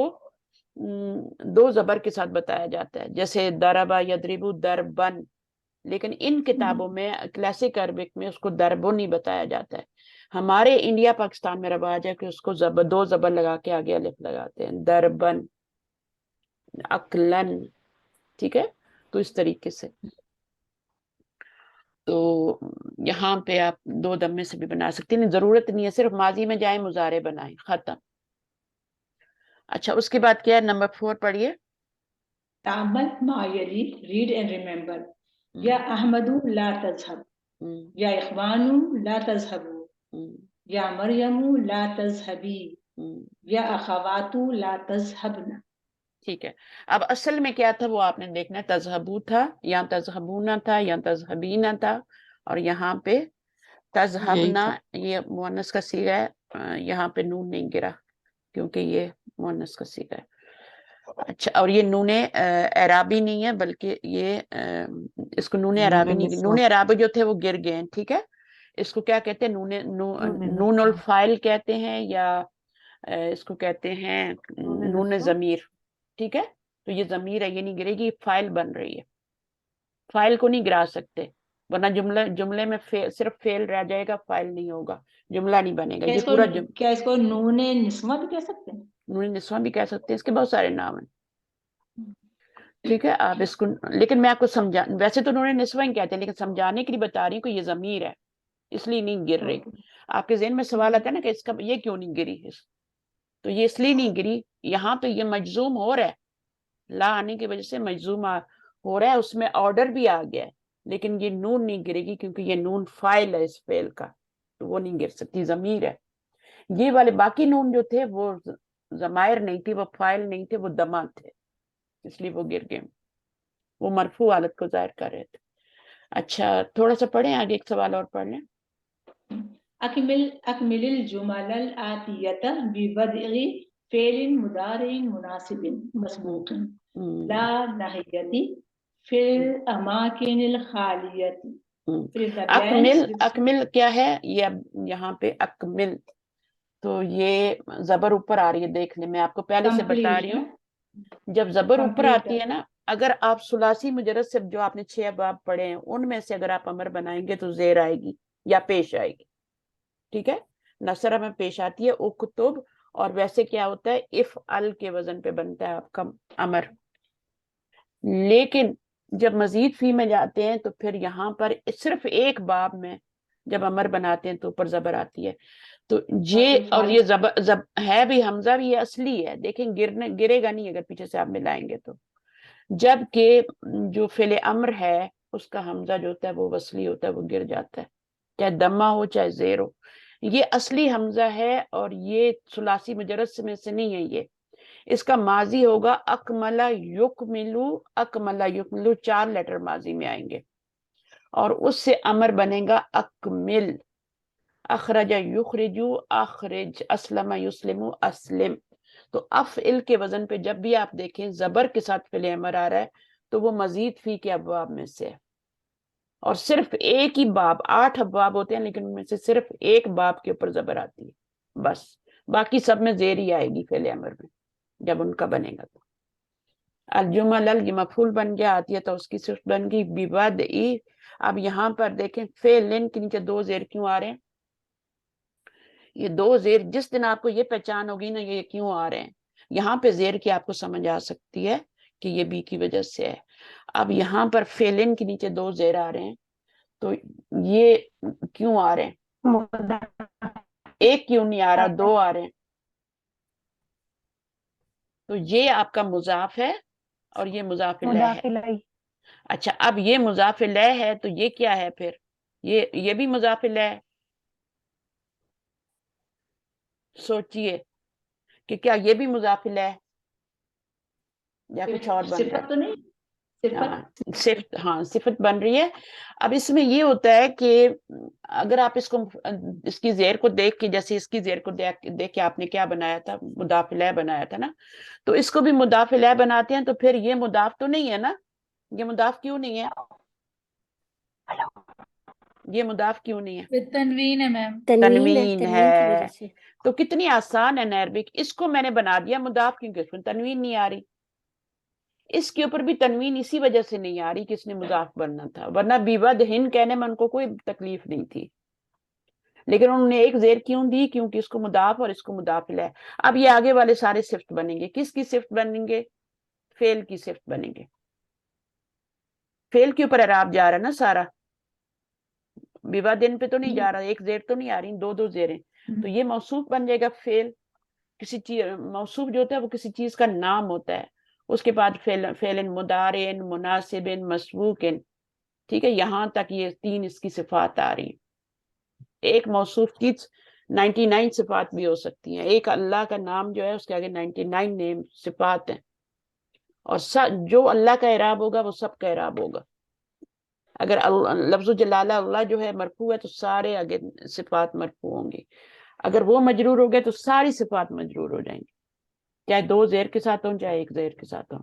2 زبر کے ساتھ بتایا جاتا ہے, جیسے دربا یضربو دربن, لیکن ان کتابوں میں کلاسک عربک میں اس کو دربو نہیں بتایا جاتا ہے. ہمارے انڈیا پاکستان میں رواج ہے کہ اس کو 2 زبر لگا کے آگے الف لگاتے ہیں, دربن, اکلن. ٹھیک ہے, تو اس طریقے سے. تو یہاں پہ آپ 2 دمے سے بھی بنا سکتے ہیں, ضرورت نہیں ہے صرف ماضی میں جائیں مضارع بنائیں, ختم. اچھا اس کے بعد کیا ہے, نمبر 4 پڑھیے. تعمل ما یلی, read and remember. یا احمد لا تذهب, یا اخوان لا تذهبوا, یا مریم لا تذهبی, یا اخوات لا تذهبن. ٹھیک ہے. اب اصل میں کیا تھا وہ آپ نے دیکھنا ہے, تذہبو تھا یا تذہبونا تھا یا تذہبینا تھا, اور یہاں پہ تذہبنا یہ مؤنث کا صیغہ ہے, یہاں پہ نون نہیں گرا کیونکہ یہ مؤنث کا صیغہ ہے. اچھا, اور یہ نون اعرابی نہیں ہے بلکہ یہ اس کو نون اعرابی نہیں, نون اعرابی جو تھے وہ گر گئے ہیں. ٹھیک ہے, اس کو کیا کہتے ہیں, نون الفائل کہتے ہیں, یا اس کو کہتے ہیں نون ضمیر. ٹھیک ہے, تو یہ ضمیر ہے, یہ نہیں گرے گی, یہ فائل بن رہی ہے. فائل کو نہیں گرا سکتے ورنہ جملے میں صرف فعل رہ جائے گا, فائل نہیں ہوگا, جملہ نہیں بنے گا. یہ پورا کیا اس کو نون نسوہ بھی کہہ سکتے ہیں؟ نون نسواں بھی کہہ سکتے ہیں, اس کے بہت سارے نام ہیں. ٹھیک ہے, آپ اس کو, لیکن میں آپ کو سمجھا, ویسے تو نون نسواں ہی کہتے ہیں لیکن سمجھانے کے لیے بتا رہی ہوں کہ یہ ضمیر ہے اس لیے نہیں گر رہی. آپ کے ذہن میں سوال آتا ہے نا کہ اس کا یہ کیوں نہیں گری, تو یہ اس لیے نہیں گری, یہاں تو یہ مجزوم ہو رہا ہے, لا آنے کی وجہ سے مجزوم ہو رہا ہے, اس میں آرڈر بھی آ گیا ہے, لیکن یہ نون نہیں گرے گی کیونکہ یہ نون فائل ہے اس فعل کا, تو وہ نہیں گر سکتی, ضمیر ہے. یہ والے باقی نون جو تھے وہ ضمائر نہیں تھی, وہ فائل نہیں تھے, وہ دمہ تھے, اس لیے وہ گر گئے, وہ مرفوع حالت کو ظاہر کر رہے تھے. اچھا تھوڑا سا پڑھیں آگے, ایک سوال اور پڑھ لیں. اکمل الجمل الآتیۃ بوضع فعل مضارع مناسب مسبوق لا ناحیۃ فی الاماکن الخالیۃ. اکمل کیا ہے, یہ اب یہاں پہ اکمل, تو یہ زبر اوپر آ رہی ہے, دیکھ لیں, میں آپ کو پہلے سے بتا رہی ہوں. جب زبر اوپر آتی ہے نا, اگر آپ ثلاثی مجرد سے جو آپ نے 6 ابواب پڑھے ہیں ان میں سے اگر آپ امر بنائیں گے تو زیر آئے گی یا پیش آئے گی. ٹھیک ہے, نصرہ میں پیش آتی ہے اکتب, اور ویسے کیا ہوتا ہے افعل کے وزن پہ بنتا ہے آپ کا امر. لیکن جب مزید فی میں جاتے ہیں تو پھر یہاں پر صرف ایک باب میں جب امر بناتے ہیں تو اوپر زبر آتی ہے. تو یہ اور یہ زبر ہے بھی, حمزہ بھی یہ اصلی ہے, دیکھیں گرے گا نہیں اگر پیچھے سے آپ ملائیں گے تو. جبکہ جو فعل امر ہے اس کا حمزہ جو ہوتا ہے وہ وصلی ہوتا ہے, وہ گر جاتا ہے, چاہے دمہ ہو چاہے زیر ہو. یہ اصلی حمزہ ہے اور یہ ثلاثی مجرد میں سے نہیں ہے. یہ اس کا ماضی ہوگا اکملا یکملو, اکملا یکملو 4 لیٹر ماضی میں آئیں گے, اور اس سے امر بنے گا اکمل. اخرج یخرجو اخرج, اسلم یسلمو اسلم. تو افعل کے وزن پہ جب بھی آپ دیکھیں زبر کے ساتھ فعل امر آ رہا ہے تو وہ مزید فی کے ابواب میں سے ہے. اور صرف ایک ہی باب، 8 ابواب ہوتے ہیں لیکن ان میں سے صرف ایک باب کے اوپر زبر آتی ہے بس، باقی سب میں زیر ہی آئے گی فعل امر میں جب ان کا بنے گا۔ تو الجمل یہ مفعول بن گیا، آتی ہے تو اس کی صفت بن گئی بِوَدْعِ۔ اب یہاں پر دیکھیں فعلن کے نیچے 2 زیر کیوں آ رہے ہیں؟ یہ 2 زیر جس دن آپ کو یہ پہچان ہوگی نا یہ کیوں آ رہے ہیں، یہاں پہ زیر کی آپ کو سمجھ آ سکتی ہے کہ یہ بی کی وجہ سے ہے۔ اب یہاں پر فعلن کے نیچے 2 زیر آ رہے ہیں تو یہ کیوں آ رہے ہیں؟ ایک کیوں نہیں آ رہا، 2 آ رہے ہیں۔ تو یہ آپ کا مضاف ہے اور یہ مضاف الیہ ہے۔ اچھا اب یہ مضاف الیہ ہے تو یہ کیا ہے پھر؟ یہ بھی مضاف الیہ ہے۔ سوچئے کہ کیا یہ بھی مضاف الیہ ہے یا کچھ اور بن رہا ہے؟ صفت تو نہیں، صفت ہاں صفت بن رہی ہے۔ اب اس میں یہ ہوتا ہے کہ اگر آپ اس کی زیر کو دیکھ کے، جیسے اس کی زیر کو دیکھ کے آپ نے کیا بنایا تھا، مضاف الیہ بنایا تھا نا، تو اس کو بھی مضاف الیہ بناتے ہیں تو پھر یہ مضاف تو نہیں ہے نا، یہ مضاف کیوں نہیں ہے؟ یہ مضاف کیوں نہیں ہے؟ تنوین ہے میم، تنوین کی ہے۔ وجہ سے۔ تو کتنی آسان ہے عربک، اس کو میں نے بنا دیا مضاف کیونکہ اس میں تنوین نہیں آ رہی، اس کے اوپر بھی تنوین اسی وجہ سے نہیں آ رہی کہ اس نے مضاف بننا تھا، ورنہ بیوَدْعٍ کہنے میں ان کو کوئی تکلیف نہیں تھی، لیکن انہوں نے ایک زیر کیوں دی؟ کیونکہ اس کو مضاف اور اس کو مضاف الیہ۔ اب یہ آگے والے سارے صفت بنیں گے، کس کی صفت بنیں گے؟ فعل کی صفت بنیں گے، فعل کے اوپر اعراب جا رہا ہے نا سارا، بیوَدْعٍ پہ تو نہیں جا رہا، ایک زیر تو نہیں آ رہی، 2 زیریں، تو یہ موصوف بن جائے گا فعل۔ کسی چیز موصوف جو ہوتا ہے وہ کسی چیز کا نام ہوتا ہے، اس کے بعد فعل مضارع مناسب مسبوق، ٹھیک ہے، یہاں تک یہ 3 اس کی صفات آ رہی ہیں۔ ایک موصوف کی 99 صفات بھی ہو سکتی ہیں، ایک اللہ کا نام جو ہے اس کے آگے 99 نیم صفات ہیں، اور جو اللہ کا اعراب ہوگا وہ سب کا اعراب ہوگا۔ اگر لفظ جلالہ اللہ جو ہے مرفوع ہے تو سارے آگے صفات مرفوع ہوں گی، اگر وہ مجرور ہو گئے تو ساری صفات مجرور ہو جائیں گی، چاہے 2 زیر کے ساتھ ہوں چاہے 1 زیر کے ساتھ ہوں،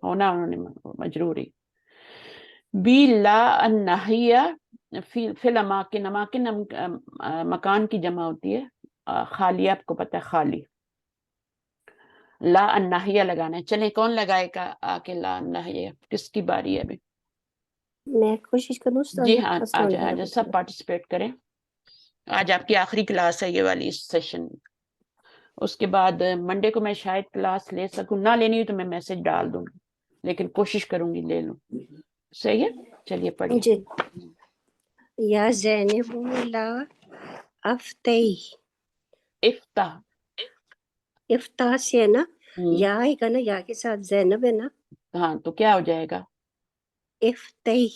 ہونا انہوں نے مجروری۔ بی لا النہیہ فی الاماکن، اماکن مکان کی جمع ہوتی ہے، خالی آپ کو پتہ ہے خالی، لا النہیہ لگانا ہے۔ چلیں کون لگائے گا آ کے لا النہیہ؟ کس کی باری ہے ابھی؟ میں کوشش کروں جی ہاں آ جائیں سب پارٹیسپیٹ کریں، آج آپ کی آخری کلاس ہے یہ والی اس سیشن، اس کے بعد منڈے کو میں شاید کلاس لے سکوں، نہ لینی ہو تو میں میسج ڈال دوں گی، لیکن کوشش کروں گی لے لوں۔ صحیح ہے، چلیے پڑھیے۔ جی، یا زینب لا افتئی، افتح، افتح سے ہے نا، یا آئے گا نا، یا کے ساتھ زینب ہے نا، ہاں تو کیا ہو جائے گا؟ افتئی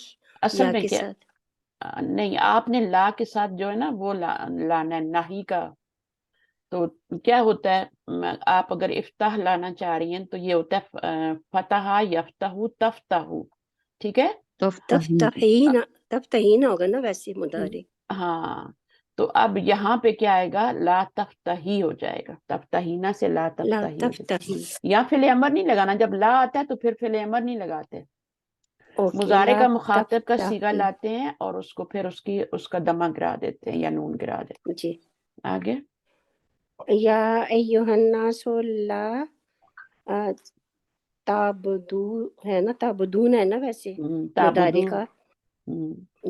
اصل یا میں کے کیا، ساتھ۔ نہیں آپ نے لا کے ساتھ جو ہے نا وہ لانا ہے نہی کا، تو کیا ہوتا ہے آپ اگر افتح لانا چاہ رہی ہیں تو یہ ہوتا ہے فتح یفتح تفتح، ٹھیک ہے؟ تفتحین، تفتحین ہوگا نا ویسے مضارع۔ ہاں تو اب یہاں پہ کیا آئے گا؟ لا تفتحی ہو جائے گا، تفتحینہ سے لا لا تفتحی ہو جائے تفتحی، گا۔ یا فعل امر نہیں لگانا، جب لا آتا ہے تو پھر فعل امر نہیں لگاتے، اوکے، مضارع لا کا مخاطب کا صیغہ تفتحی، لاتے ہیں اور اس کو پھر اس کا دمہ گرا دیتے ہیں یا نون گرا دیتے جی۔ ہیں۔ آگے یا ایہا الناس لا تعبدو ہے نا، تعبدون ہے نا ویسے مضارع کا،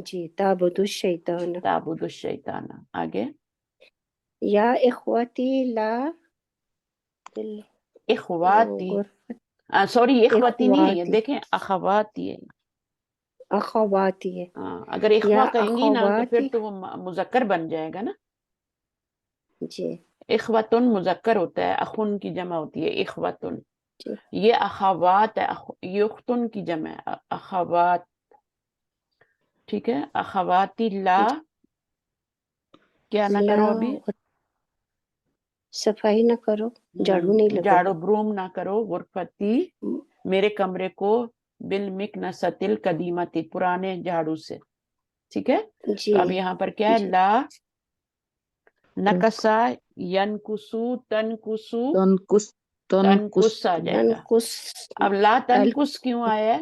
جی، تعبدو الشیطان۔ تعبد الشیطان۔ آگے یا اخوتی لا اخواتی، سوری اخوتی نہیں ہے یہ، دیکھیں اخواتی ہے، اخواتی ہے، اگر یا اخوا کہیں گی نا تو پھر اخواتی، تو وہ مذکر بن جائے گا نا، جی اخوتن مذکر ہوتا ہے، اخن کی جمع ہوتی ہے اخوتن، جی، یہ اخوات ہے، یہ اختن کی جمع ہے اخوات، ٹھیک ہے؟ اخواتی لا، کیا نہ لا کرو ابھی؟ صفائی نہ کرو، جھاڑو نہیں جھاڑو لگانا، بروم نہ کرو، غرفتی میرے کمرے کو، بالمکنست القدیمتی پرانے جھاڑو سے، ٹھیک ہے؟ جی تو اب یہاں پر کیا ہے؟ جی، لا نکسا ینکسو تنکسو تنکس آ جائے گا۔ تنقص اب لا تنکس کیوں آیا ہے؟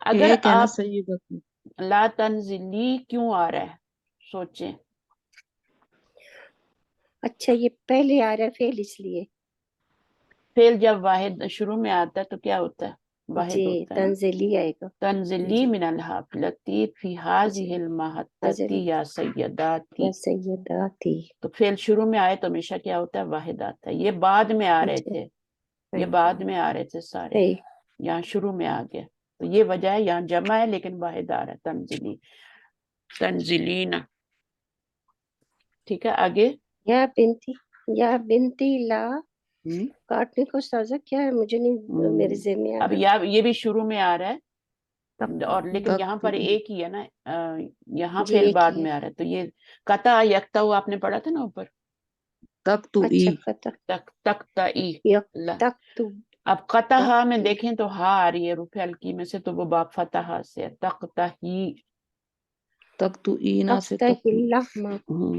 اگر ایک ہے نا آپ سیدتی، لا تنزلی کیوں آ رہا ہے سوچیں. اچھا یہ پہلے آ رہا ہے فعل اس لیے. فعل جب واحد شروع میں آتا ہے تو کیا ہوتا ہے؟ واحد جی ہوتا ہے نا. تنزلی آئے گا. تنزلی جی من الحافلتی فی هذه المحطتی یا سیداتی. یا سیداتی. تو فعل شروع میں آئے تو ہمیشہ کیا ہوتا ہے؟ واحد آتا ہے. یہ بعد میں آ رہے اچھا تھے، یہ بعد میں آ رہے تھے سارے، صحیح. یہاں شروع میں آ گیا. تو یہ وجہ ہے یہاں جمع ہے لیکن واحد آ رہا ہے. تنزلی، تنزلین. ٹھیک ہے آگے. یا بنتی لا کاٹنے کو سازا کیا ہے مجھے نہیں میرے ذہن میں آ اب رہا. یہ بھی شروع میں آ رہا ہے اور لیکن یہاں پر تک ایک ہی ہے نا، یہاں جی فعل ایک بعد ہی ہے. میں آ رہا ہے. تو یہ قطع یکتا آپ نے پڑھا تھا نا اوپر، تک تو ای اچھا قطع تک تکتئی. تک تو اب قطع میں تک دیکھیں تو ہا آ رہی ہے رفع الکی میں سے، تو وہ باب فتح سے ہے. تقتہی، تک تو اینا سے تک تک اللہم.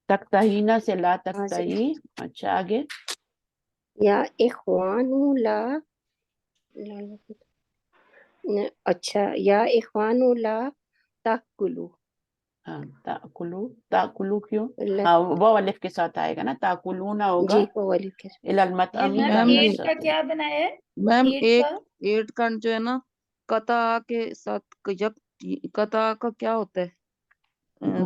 تقتہینا سے لا تقتہی. اچھا آگے. یا اخوان لا اچھا یا اخوان لا تاکلو. ہاں تاکلو، تاکلو کیوں؟ ہاں وہ الف کے ساتھ آئے گا نا. تاکلونا ہوگا جی وہ والی کے الی المطعم میم کا یہ حصہ. کیا بنایا ہے میم ایٹ کا؟ ایٹ کا جو ہے نا قطع کے ساتھ قطع کا کیا ہوتا ہے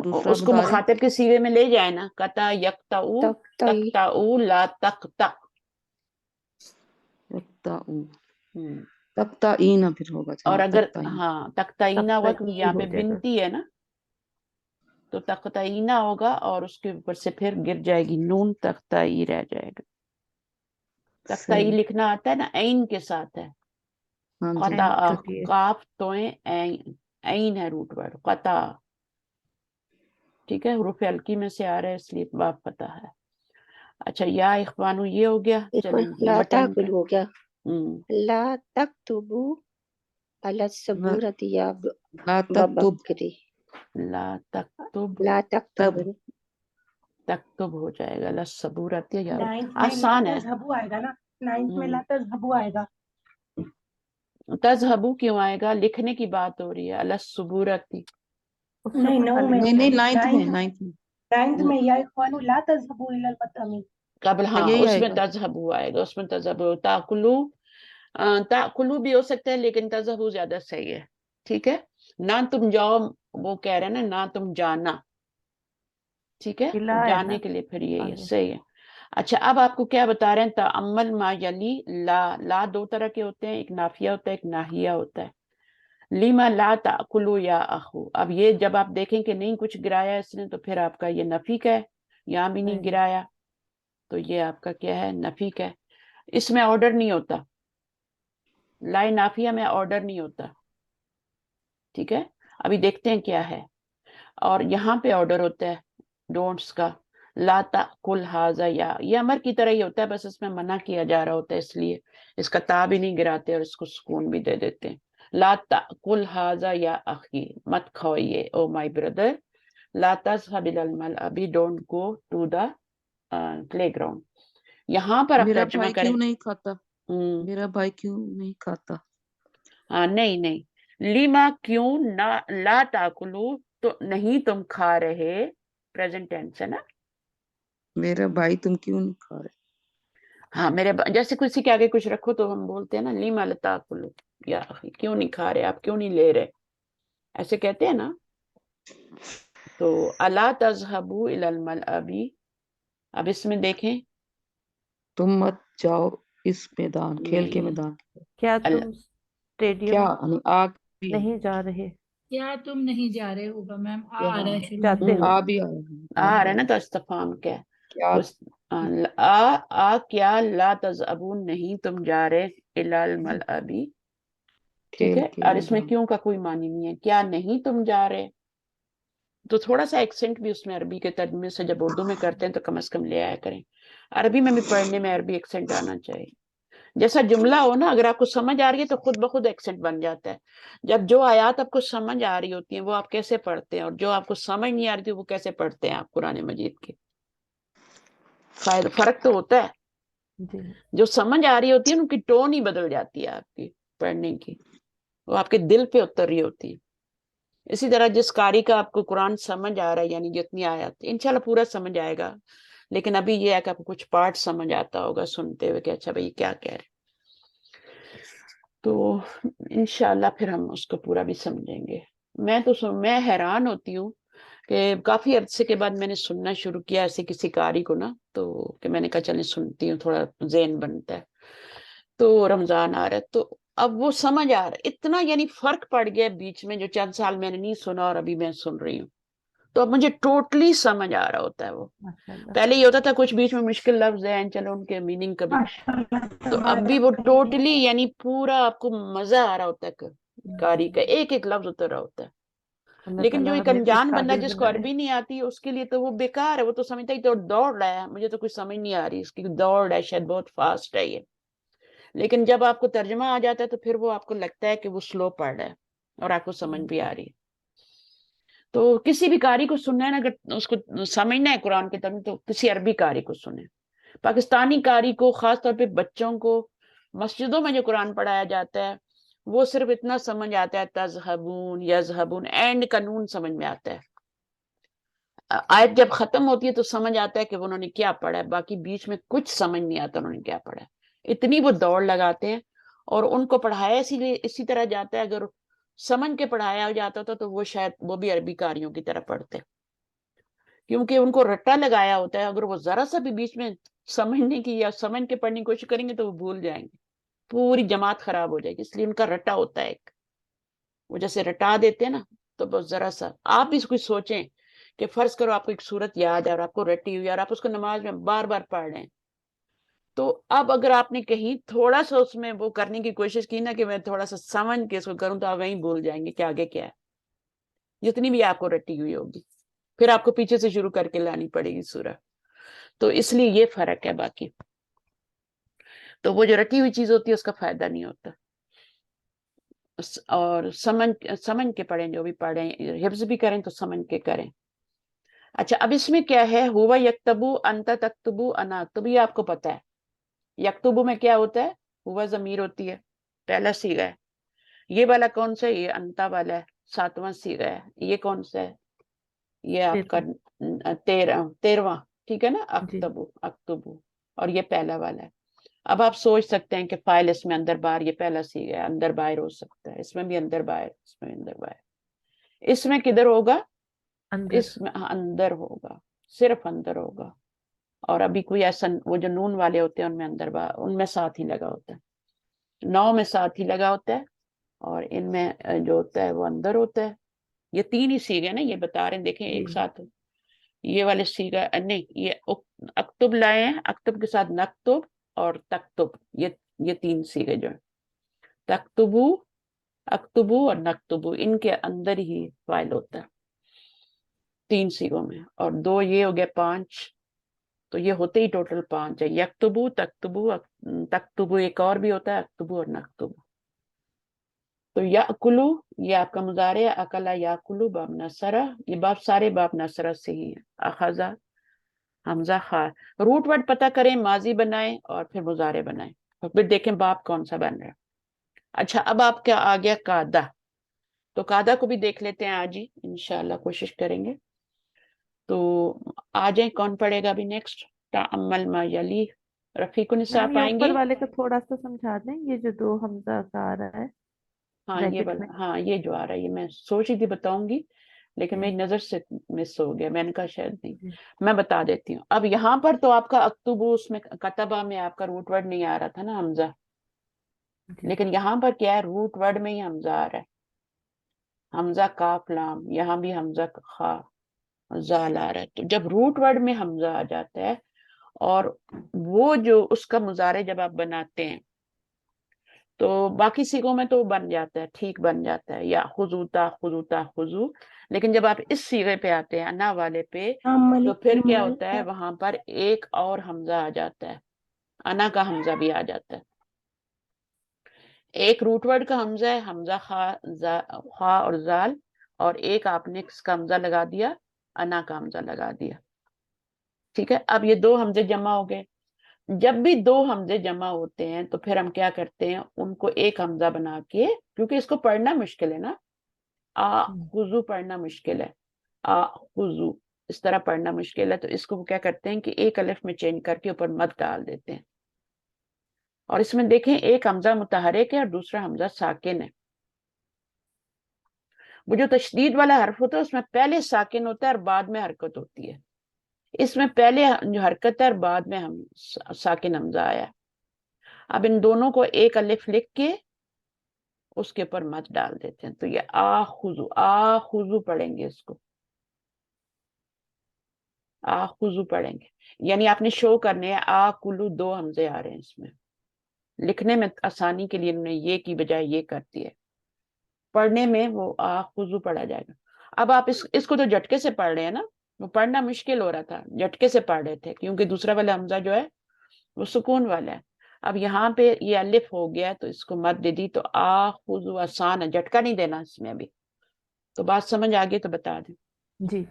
دوسرا اس کو بتا رہے ہیں؟ مخاطب کے سیغے میں لے جائے نا. قطع یقطعو، تقتئی. تقطعو لا تقطع. تقطع اینا پھر ہوگا. اور ہاں اگر تقطع ہاں تقطعینا ہوگا کیونکہ یہاں ہو پہ جائے گا. بنتی ہے نا، تو تقطعینا ہوگا اور اس کے اوپر سے پھر گر جائے گی نون، تقطعی رہ جائے گا. تقطعی صحیح. لکھنا آتا ہے نا، عین کے ساتھ ہے. ہاں جی قطع کٹیے. کاف توئیں عین ہے روٹ ورڈ قطع. ٹھیک ہے، حروف الکی میں سے آ رہا ہے اس لیے باب فتح ہے. اچھا یا اخوانو یہ ہو گیا. چلیں لا نمبر 10 کا. تاکلو ہو گیا. لا تکتبو علی السبورۃ یا لا تکتب بکری. لا تکتب، لا تب تکتب. تکتب ہو جائے گا. لسبورت یا نائنتھ میں لا آسان ہے. تذہبو آئے گا نا، نائنتھ میں لا تذہبو آئے گا. تذہبو کیوں آئے گا؟ لکھنے کی بات ہو رہی ہے. لسبورت. نہیں نو میں، نہیں نائنتھ میں نائنتھ میں یا اخوانو لا تذہبو الی المطعم. قبل ہاں یہی اس آئے میں گا. تذہبو آئے گا. اس میں تذہبو تاکلو، تاکلو بھی ہو سکتا ہے لیکن تذہبو زیادہ صحیح ہے. ٹھیک ہے، نہ تم جاؤ، وہ کہہ رہے ہیں نا نہ تم جانا. ٹھیک ہے، لا ہے جانے نا کے لیے پھر یہی ہے. آگے. صحیح ہے. اچھا اب آپ کو کیا بتا رہے ہیں؟ تأمل ما یلی. لا دو طرح کے ہوتے ہیں، ایک نافیہ ہوتا ہے ایک ناہیہ ہوتا ہے. لیما لا تأکلو یا اخو. اب یہ جب آپ دیکھیں کہ نہیں کچھ گرایا اس نے تو پھر آپ کا یہ نفی کا ہے. یہاں بھی نہیں گرایا تو یہ آپ کا کیا ہے؟ نفی کا ہے. اس میں آرڈر نہیں ہوتا، لا نافیہ میں آرڈر نہیں ہوتا. ٹھیک ہے، ابھی دیکھتے ہیں کیا ہے. اور یہاں پہ آرڈر ہوتا ہے ڈونٹس کا. لا تأکل ھذا، یا یہ امر کی طرح ہی ہوتا ہے، بس اس میں منع کیا جا رہا ہوتا ہے اس لیے اس کا تا بھی نہیں گراتے اور اس کو سکون بھی دے دیتے ہیں. لا تأکل ھذا یا اخی، مت کھاؤ یہ او مائی بردر. لا تذهب الى الملعب، don't go to the playground. یہاں پر آپ میرا ترجمہ بھائی کریں. کیوں نہیں کھاتا؟ میرا بھائی کیوں نہیں کھاتا؟ ہاں نہیں لیما کیوں نہ، لا تاکلو تو نہیں تم کھا رہے، پریزنٹ ٹینس ہے نا. میرا بھائی تم کیوں نہیں کھا رہے؟ ہاں میرے جیسے کسی کے آگے کچھ رکھو تو ہم بولتے ہیں نا لیما لا تاکلو یا اخی، کیوں نہیں کھا رہے آپ، کیوں نہیں لے رہے، ایسے کہتے ہیں نا. تو الا تذهبوا الى الملعب، اب اس میں دیکھیں تم مت جاؤ اس میدان، کھیل کے نہیں، میدان. کیا تم اسٹیڈیم کیا آگ بھی نہیں جا رہے؟ کیا تم نہیں جا رہے ہوگا میم، آ رہا ہے شروع جاتے میں. ہو. آ بھی آ رہا ہے نا تو استفہام کیا ہے؟ کیا تو کیا لا تذهبون نہیں تم جا رہے الى الملعب. ٹھیک کھیل ہے، کے اور اس میں میدان. کیوں کا کوئی معنی نہیں ہے. کیا نہیں تم جا رہے، تو تھوڑا سا ایکسنٹ بھی اس میں عربی کے ترجمے سے جب اردو میں کرتے ہیں تو کم از کم لے آیا کریں. عربی میں بھی پڑھنے میں عربی ایکسنٹ آنا چاہیے. جیسا جملہ ہو نا، اگر آپ کو سمجھ آ رہی ہے تو خود بخود ایکسنٹ بن جاتا ہے. جب جو آیات آپ کو سمجھ آ رہی ہوتی ہیں وہ آپ کیسے پڑھتے ہیں، اور جو آپ کو سمجھ نہیں آ رہی تھی وہ کیسے پڑھتے ہیں آپ قرآن مجید کے. فرق تو ہوتا ہے. جی جو سمجھ آ رہی ہوتی ہے ان کی ٹون ہی بدل جاتی ہے آپ کی پڑھنے کی. وہ آپ کے دل پہ اتر رہی ہوتی ہے. اسی طرح جس قاری کا آپ کو قرآن سمجھ آ رہا ہے، یعنی جتنی آیات انشاءاللہ پورا سمجھ آئے گا، لیکن ابھی یہ ہے کہ آپ کو کچھ پارٹ سمجھ آتا ہوگا سنتے ہوئے کہ اچھا بھائی کیا کہہ رہے، تو انشاءاللہ پھر ہم اس کو پورا بھی سمجھیں گے. میں حیران ہوتی ہوں کہ کافی عرصے کے بعد میں نے سننا شروع کیا ایسے کسی قاری کو نا، تو کہ میں نے کہا چلیں سنتی ہوں، تھوڑا ذہن بنتا ہے. تو رمضان آ رہا ہے تو اب وہ سمجھ آ رہا ہے اتنا، یعنی فرق پڑ گیا بیچ میں، جو چند سال میں نے نہیں سنا اور ابھی میں سن رہی ہوں، تو اب مجھے ٹوٹلی سمجھ آ رہا ہوتا ہے. وہ ماشاءاللہ پہلے یہ ہوتا تھا کچھ بیچ میں مشکل لفظ ہیں چلو ان کے میننگ کبھی، تو اب بھی وہ ٹوٹلی یعنی پورا آپ کو مزہ آ رہا ہوتا ہے قاری کا، ایک ایک لفظ اتر رہا ہوتا ہے. اللہ لیکن جو تعالیٰ ایک ہمیں بھی اس انجان بندہ قابل جس کو بنائے. عربی نہیں آتی اس کے لیے تو وہ بیکار ہے، وہ تو سمجھتا ہی تو دوڑ رہا ہے، مجھے تو کچھ سمجھ نہیں آ رہی، اس کی دوڑ ہے شاید بہت فاسٹ ہے یہ. لیکن جب آپ کو ترجمہ آ جاتا ہے تو پھر وہ آپ کو لگتا ہے کہ وہ سلو پڑھ رہا ہے اور آپ کو سمجھ بھی آ رہی ہے. تو کسی بھی قاری کو سننا ہے نا، اگر اس کو سمجھنا ہے قرآن کے ترجمے، تو کسی عربی قاری کو سنیں. پاکستانی قاری کو خاص طور پہ بچوں کو مسجدوں میں جو قرآن پڑھایا جاتا ہے وہ صرف اتنا سمجھ آتا ہے تذہبون یذہبون، اینڈ قانون سمجھ میں آتا ہے. آیت جب ختم ہوتی ہے تو سمجھ آتا ہے کہ انہوں نے کیا پڑھا ہے، باقی بیچ میں کچھ سمجھ نہیں آتا انہوں نے کیا پڑھا ہے. اتنی وہ دوڑ لگاتے ہیں، اور ان کو پڑھایا اسی طرح جاتا ہے. اگر سمجھ کے پڑھایا جاتا تھا تو وہ شاید وہ بھی عربی قاریوں کی طرح پڑھتے، کیونکہ ان کو رٹا لگایا ہوتا ہے. اگر وہ ذرا سا بھی بیچ میں سمجھنے کی یا سمجھ کے پڑھنے کی کوشش کریں گے تو وہ بھول جائیں گے، پوری جماعت خراب ہو جائے گی. اس لیے ان کا رٹا ہوتا ہے ایک، وہ جیسے رٹا دیتے ہیں نا، تو بس ذرا سا آپ بھی کچھ سوچیں کہ فرض کرو آپ کو ایک صورت یاد ہے اور آپ کو رٹی ہوئی اور آپ اس کو نماز میں بار بار پڑھ رہے ہیں، تو اب اگر آپ نے کہیں تھوڑا سا اس میں وہ کرنے کی کوشش کی نا کہ میں تھوڑا سا سمجھ کے اس کو کروں، تو آپ وہیں بھول جائیں گے کہ آگے کیا ہے، جتنی بھی آپ کو رٹی ہوئی ہوگی پھر آپ کو پیچھے سے شروع کر کے لانی پڑے گی سورہ. تو اس لیے یہ فرق ہے. باقی تو وہ جو رٹی ہوئی چیز ہوتی ہے اس کا فائدہ نہیں ہوتا. اور سمجھ کے پڑھیں، جو بھی پڑھیں حفظ بھی کریں تو سمجھ کے کریں. اچھا اب اس میں کیا ہے، ہوا یکتبو انت تکتبو انا اکتبو، یہ آپ کو پتا ہے. یکتبو میں کیا ہوتا ہے، ہوا ضمیر ہوتی ہے، پہلا صیغہ ہے. یہ والا کون سا ہے، یہ انتا والا ہے، 7واں صیغہ ہے. یہ کون سا ہے، یہ آپ کا 13واں، ٹھیک ہے نا، جی اکتبو اکتبو، اور یہ پہلا والا ہے. اب آپ سوچ سکتے ہیں کہ فائل اس میں اندر باہر، یہ پہلا صیغہ ہے، اندر باہر ہو سکتا ہے، اس میں بھی اندر باہر، اس میں اندر باہر. اس میں کدھر ہوگا، اندر. اس میں اندر ہوگا، صرف اندر ہوگا. اور ابھی کوئی ایسا وہ جو نون والے ہوتے ہیں ان میں اندر باہر، ان میں ساتھ ہی لگا ہوتا ہے. 9 میں ساتھ ہی لگا ہوتا ہے، اور ان میں جو ہوتا ہے وہ اندر ہوتا ہے. یہ 3 ہی صیغے نا، یہ بتا رہے ہیں، دیکھیں ایک ساتھ یہ والے صیغہ نہیں، یہ اکتب لائے ہیں، اکتب کے ساتھ نکتب اور تکتب، یہ 3 صیغے جو ہیں، تکتبو اکتبو اور نکتبو، ان کے اندر ہی فائل ہوتا ہے 3 صیغوں میں. اور 2 یہ ہو گیا 5، تو یہ ہوتے ہی ٹوٹل 5 ہے. یکتبو تکتبو تکتبو، ایک اور بھی ہوتا ہے اکتبو اور نکتبو. تو یاکلو یہ آپ کا مضارع ہے، اکلا یاکلو باب نصرہ، یہ باب سارے باب نصرہ سے ہی ہیں. اخذا حمزہ خار، روٹ ورڈ پتہ کریں، ماضی بنائیں اور پھر مضارع بنائیں، اور پھر دیکھیں باب کون سا بن رہا ہے. اچھا اب آپ کا آ گیا قادہ، تو قادہ کو بھی دیکھ لیتے ہیں آج ہی انشاءاللہ، کوشش کریں گے. تو آ جائیں، کون پڑھے گا ابھی نیکسٹ، تعمل ما یلی، رفیق النساء میم یہ آئیں اوپر گے. والے کا تھوڑا سا سمجھا دیں، یہ جو 2 حمزہ کا آ رہا ہے ہاں یہ بریکٹ والا، میں. ہاں یہ جو آ رہا ہے، یہ میں سوچ رہی تھی بتاؤں گی لیکن میری نظر سے مس ہو گیا، میں نے کہا شاید نہیں. جی میں بتا دیتی ہوں. اب یہاں پر تو آپ کا اکتبو، اس میں کتبہ میں آپ کا روٹ ورڈ نہیں آ رہا تھا نا حمزہ، جی لیکن یہاں پر کیا ہے، روٹ ورڈ میں ہی حمزہ آ رہا ہے. حمزہ کاف لام، یہاں بھی حمزہ خا زال آ رہا ہے. تو جب روٹ ورڈ میں حمزہ آ جاتا ہے، اور وہ جو اس کا مضارع جب آپ بناتے ہیں تو باقی صیغوں میں تو بن جاتا ہے، ٹھیک بن جاتا ہے، یا خذوتا خذوتا خذو. لیکن جب آپ اس صیغے پہ آتے ہیں، انا والے پہ، تو پھر کیا ہوتا ہے، وہاں پر ایک اور حمزہ آ جاتا ہے، انا کا حمزہ بھی آ جاتا ہے. ایک روٹ ورڈ کا حمزہ ہے، حمزہ خا اور زال، اور ایک آپ نے اس کا حمزہ لگا دیا، انا کا حمزہ لگا دیا. ٹھیک ہے، اب یہ 2 حمزے جمع ہو گئے. جب بھی دو حمزے جمع ہوتے ہیں تو پھر ہم کیا کرتے ہیں، ان کو ایک حمزہ بنا کے، کیونکہ اس کو پڑھنا مشکل ہے نا، خضو پڑھنا مشکل ہے، خضو اس طرح پڑھنا مشکل ہے، تو اس کو کیا کرتے ہیں کہ ایک الف میں چینج کر کے اوپر مد ڈال دیتے ہیں، اور اس میں دیکھیں ایک حمزہ متحرک ہے اور دوسرا حمزہ ساکن ہے۔ وہ جو تشدید والا حرف ہوتا ہے اس میں پہلے ساکن ہوتا ہے اور بعد میں حرکت ہوتی ہے، اس میں پہلے جو حرکت ہے اور بعد میں ہم ساکن حمزہ آیا۔ اب ان دونوں کو ایک الف لکھ کے اس کے اوپر مد ڈال دیتے ہیں، تو یہ آخذو پڑھیں گے، اس کو آخذو پڑھیں گے، یعنی آپ نے شو کرنے ہیں آکلو، دو حمزے آ رہے ہیں اس میں، لکھنے میں آسانی کے لیے انہوں نے یہ کی بجائے یہ کرتی ہے، پڑھنے میں وہ آخذو پڑھا جائے گا۔ اب آپ اس کو تو جھٹکے سے پڑھ رہے ہیں نا، وہ پڑھنا مشکل ہو رہا تھا، جھٹکے سے پڑھ رہے تھے کیونکہ دوسرا والا حمزہ جو ہے وہ سکون والا ہے۔ اب یہاں پہ یہ الف ہو گیا تو اس کو مد دے دی، تو آخذو آسان ہے، جھٹکا نہیں دینا اس میں ابھی۔ تو بات سمجھ آگے تو بتا دیں۔ جی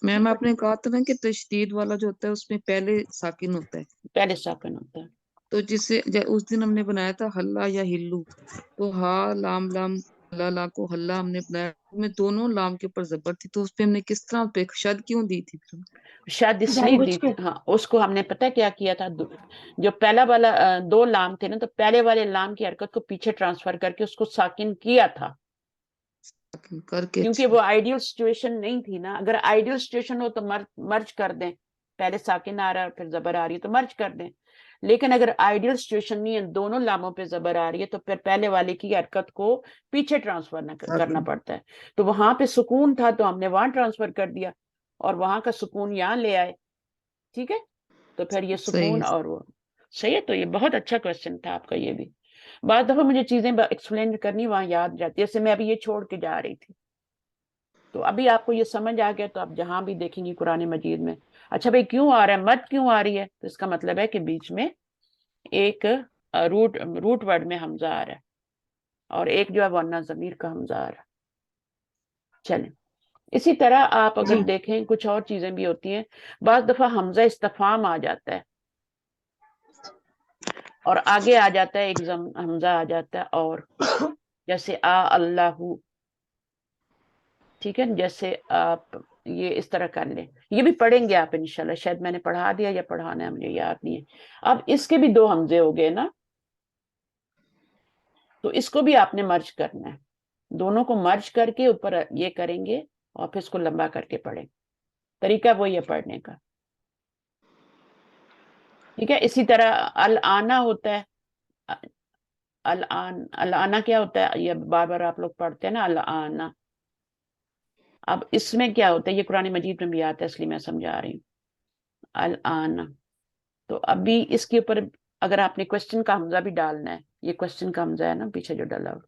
میم آپ نے کہا تھا نا کہ تشدید والا جو ہوتا ہے اس میں پہلے ساکن ہوتا ہے، پہلے ساکن ہوتا ہے۔ تو جسے اس دن ہم نے بنایا تھا ہلا یا ہلو، تو ہا لام لام ہلا لا کو ہلا ہم نے بنایا، میں دونوں لام کے اوپر زبر تھی، تو اس پہ ہم نے کس طرح پہ شد کیوں دی تھی پھر؟ شاید اس لیے دی تھی، ہاں اس کو ہم نے پتہ کیا کیا تھا، جو پہلا والا دو لام تھے نا، تو پہلے والے لام کی حرکت کو پیچھے ٹرانسفر کر کے اس کو ساکن کیا تھا، کر کے کیونکہ وہ آئیڈیل سچویشن نہیں تھی نا۔ اگر آئیڈیل سچویشن ہو تو مرج کر دیں، پہلے ساکن آ رہا ہے پھر زبر آ رہی ہے تو مرج کر دیں، لیکن اگر آئیڈیل سچویشن نہیں ہے، دونوں لاموں پہ زبر آ رہی ہے، تو پھر پہلے والے کی حرکت کو پیچھے ٹرانسفر کرنا پڑتا ہے۔ تو وہاں پہ سکون تھا تو ہم نے وہاں ٹرانسفر کر دیا، اور وہاں کا سکون یہاں لے آئے، ٹھیک ہے؟ تو پھر یہ سکون اور وہ صحیح ہے۔ تو یہ بہت اچھا کوشچن تھا آپ کا، یہ بھی بعض دفعہ مجھے چیزیں ایکسپلین کرنی وہاں یاد جاتی ہے، جیسے میں ابھی یہ چھوڑ کے جا رہی تھی، تو ابھی آپ کو یہ سمجھ آ گیا، تو آپ جہاں بھی دیکھیں گی قرآن مجید میں، اچھا بھائی کیوں آ رہا ہے، مد کیوں آ رہی ہے، تو اس کا مطلب ہے کہ بیچ میں ایک روٹ ورڈ میں حمزہ آ رہا ہے، اور ایک جو ہے ورنہ ضمیر کا حمزہ آ رہا ہے۔ چلیں اسی طرح آپ اگر دیکھیں کچھ اور چیزیں بھی ہوتی ہیں، بعض دفعہ حمزہ استفہام آ جاتا ہے اور آگے آ جاتا ہے ایک حمزہ آ جاتا ہے، اور جیسے اللہ، ٹھیک ہے، جیسے آپ یہ اس طرح کر لیں، یہ بھی پڑھیں گے آپ انشاءاللہ، شاید میں نے پڑھا دیا یا پڑھانا ہے، مجھے یاد نہیں ہے۔ اب اس کے بھی دو حمزے ہو گئے نا، تو اس کو بھی آپ نے مرج کرنا ہے، دونوں کو مرج کر کے اوپر یہ کریں گے اور پھر اس کو لمبا کر کے پڑھیں، طریقہ وہی ہے پڑھنے کا، ٹھیک ہے۔ اسی طرح الانا ہوتا ہے، الانا کیا ہوتا ہے، یہ بار بار آپ لوگ پڑھتے ہیں نا الانا۔ اب اس میں کیا ہوتا ہے، یہ قرآن مجید میں بھی آتا ہے، اس لیے میں سمجھا رہی ہوں الانا۔ تو ابھی اس کے اوپر اگر آپ نے کوشچن کا حمزہ بھی ڈالنا ہے، یہ کوشچن کا حمزہ ہے نا پیچھے جو ڈالا ہو،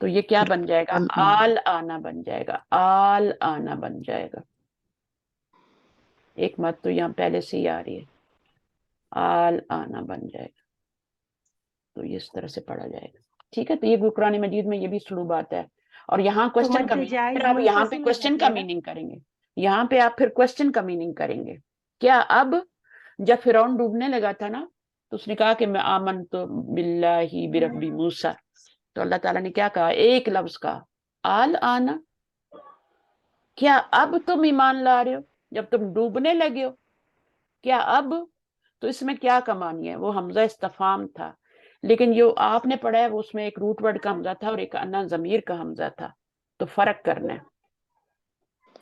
تو یہ کیا بن جائے گا، آل آنا بن جائے گا، آل آنا بن جائے گا، ایک مت تو یہاں پہلے سے ہی آ رہی ہے، آل آنا بن جائے گا، تو یہ اس طرح سے پڑھا جائے گا، ٹھیک ہے۔ تو یہ قرآن مجید میں یہ بھی اسلوب آتا ہے، اور یہاں کوشچن کا پھر آپ یہاں پہ کوشچن کا میننگ کریں گے، یہاں پہ آپ پھر کوشچن کا میننگ کریں گے، کیا اب جب فرعون ڈوبنے لگا تھا نا، تو اس نے کہا کہ میں آمنت باللہ برب موسیٰ، تو اللہ تعالیٰ نے کیا کہا، ایک لفظ کہا، آل آنا، کیا اب تم ایمان لا رہے ہو جب تم ڈوبنے لگے ہو، کیا اب؟ تو اس میں کیا کمانی ہے، وہ حمزہ استفہام تھا، لیکن جو آپ نے پڑھا ہے وہ اس میں ایک روٹ ورڈ کا حمزہ تھا اور ایک انا ضمیر کا حمزہ تھا، تو فرق کرنا ہے۔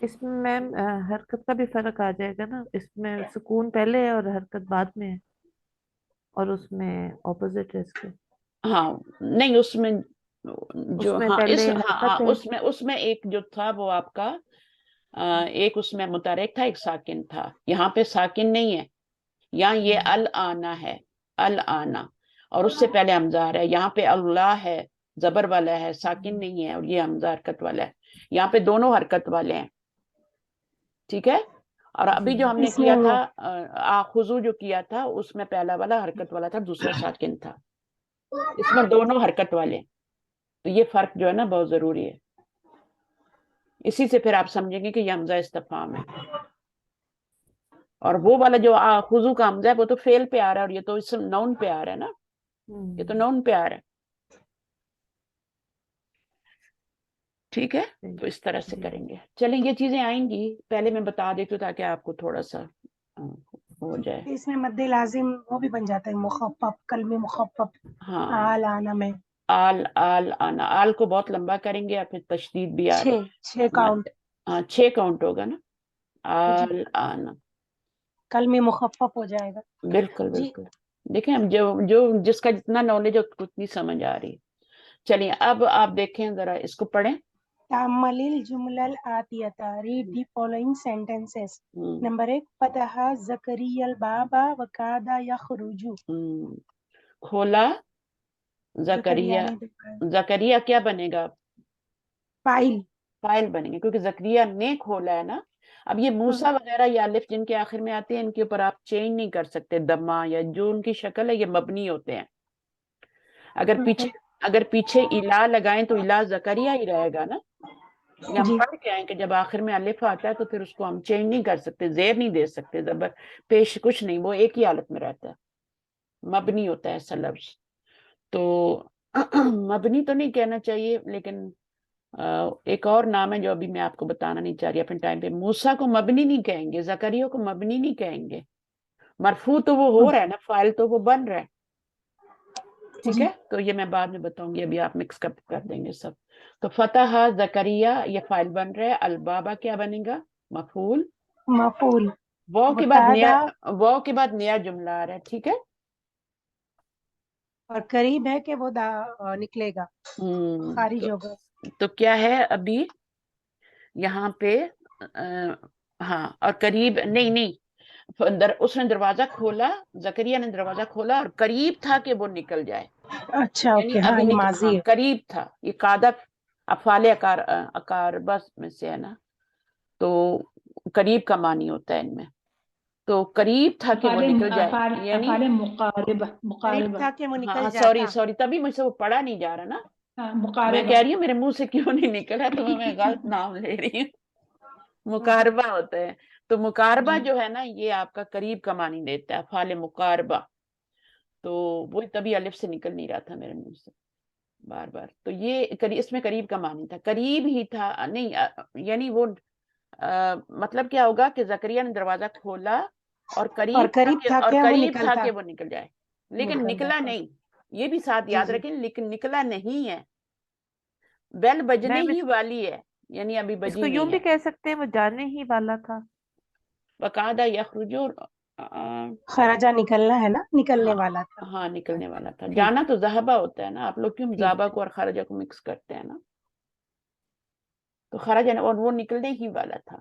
اس میں میم حرکت کا بھی فرق آ جائے گا نا، اس میں سکون پہلے ہے اور حرکت بعد میں ہے، اور اس میں اپوزٹ ہے اس کے، ہاں نہیں اس میں جو اس میں ہاں پہلے ہاں حرکت ہے، اس میں ایک جو تھا وہ آپ کا ایک اس میں متحرک تھا، ایک ساکن تھا، یہاں پہ ساکن نہیں ہے، یہاں یہ الانا ہے، الانا، اور اس سے پہلے حمزہ آ رہا ہے، یہاں پہ اللہ ہے، زبر والا ہے، ساکن نہیں ہے، اور یہ حمزہ حرکت والا ہے، یہاں پہ دونوں حرکت والے ہیں، ٹھیک ہے۔ اور ابھی جو ہم نے کیا تھا آخذو جو کیا تھا، اس میں پہلا والا حرکت والا تھا، دوسرا ساکن تھا، اس میں دونوں حرکت والے ہیں، تو یہ فرق جو ہے نا بہت ضروری ہے، اسی سے پھر آپ سمجھیں گے کہ یہ حمزہ استفہام ہے۔ اور وہ والا جو خضو کا حمزہ ہے وہ تو فعل پہ آ رہا ہے، اور یہ تو اسم نون پہ آ رہا ہے نا، یہ تو نون پہ آ رہا ہے. ٹھیک ہے، تو اس طرح سے کریں گے. چلیں یہ چیزیں آئیں گی، پہلے میں بتا دیتی ہوں تاکہ آپ کو تھوڑا سا ہو جائے. اس میں مد لازم وہ بھی بن جاتا ہے مخفف، کلمے مخفف ہاں، آل آنا میں آل آنا، آل کو بہت لمبا کریں گے، اور پھر تشدید بھی آ رہی. 6 کاؤنٹ. ہاں 6 کاؤنٹ ہوگا نا، جی آل آنا. کلمے مخفف ہو جائے گا. بالکل جی بالکل. دیکھیں ہم جو جس کا جتنا نالج ہے اتنی سمجھ آ رہی ہے. چلیے اب آپ دیکھیں ذرا اس کو پڑھیں. تعمل الجملہ الآتیہ، read the following sentences. Number 1، فتح زکریا الباب وکاد یخرج. کھولا زکریا، زکریا کیا بنے گا؟ فائل بنے گا، کیونکہ زکریا نے کھولا ہے نا. اب یہ موسیٰ وغیرہ یا الف جن کے آخر میں آتے ہیں، ان کے اوپر آپ چینج نہیں کر سکتے، دمہ یا جو ان کی شکل ہے یہ مبنی ہوتے ہیں. اگر پیچھے الا لگائیں تو الا زکریا ہی رہے گا نا. یہ ہم پڑھ کے آئیں کہ جب آخر میں الف آتا ہے تو پھر اس کو ہم چینج نہیں کر سکتے، زیر نہیں دے سکتے، زبر پیش کچھ نہیں، وہ ایک ہی حالت میں رہتا ہے، مبنی ہوتا ہے ایسا لفظ. تو مبنی تو نہیں کہنا چاہیے، لیکن ایک اور نام ہے جو ابھی میں آپ کو بتانا نہیں چاہ رہی اپنے ٹائم پہ. موسیٰ کو مبنی نہیں کہیں گے، زکریا کو مبنی نہیں کہیں گے. مرفوع تو وہ ہو رہا ہے نا، فائل تو وہ بن رہا ہے. ٹھیک ہے، تو یہ میں بعد میں بتاؤں گی، ابھی آپ مکس کر دیں گے سب. تو فتح زکریا یہ فائل بن رہا ہے، البابا کیا بنے گا؟ مفعول. واو کے بعد نیا جملہ آ رہا ہے. ٹھیک ہے، اور قریب ہے کہ وہ نکلے گا، خارج ہوگا. تو کیا ہے ابھی یہاں پہ ہاں، اور قریب نہیں، اس نے دروازہ کھولا، زکریا نے دروازہ کھولا اور قریب تھا کہ وہ نکل جائے. اچھا یعنی اوکے، ہاں ابھی یہ ماضی ہے. قریب تھا. یہ قادت افعال اقاربہ میں سے ہے نا، تو قریب کا معنی ہوتا ہے ان میں. تو قریب تھا کہ وہ نکل جائے، یعنی قریب تھا کہ وہ نکل سوری جاتا. تبھی مجھ سے وہ پڑھا نہیں جا رہا نا. میں مقاربہ. کہہ رہی ہوں میرے منہ سے کیوں نہیں نکلا، تو میں غلط نام لے رہی ہوں. مقاربہ ہوتا ہے. تو مقاربہ جو ہے نا یہ آپ کا قریب کا معنی دیتا ہے، افعال مقاربہ. تو وہ تبھی الف سے نکل نہیں رہا تھا میرے منہ سے بار بار. تو یہ اس میں قریب کا معنی تھا، قریب ہی تھا نہیں، یعنی وہ مطلب کیا ہوگا کہ زکریا نے دروازہ کھولا اور قریب تھا کہ وہ نکل جائے، لیکن نکلا نہیں. یہ بھی ساتھ یاد رکھیں، لیکن نکلا نہیں ہے، بیل بجنے ہی والی ہے، یعنی ابھی بجی اس کو یوں نہیں بھی ہے. کہہ سکتے ہیں وہ جانے ہی والا تھا. وقعدہ یخرج، خرجہ نکلنا ہے نا، نکلنے والا تھا. ہاں نکلنے والا تھا. جانا تو ذہبہ ہوتا ہے نا، آپ لوگ کیوں ذہبہ کو اور خرجہ کو مکس کرتے ہیں نا. تو خرجہ اور وہ نکلنے ہی والا تھا،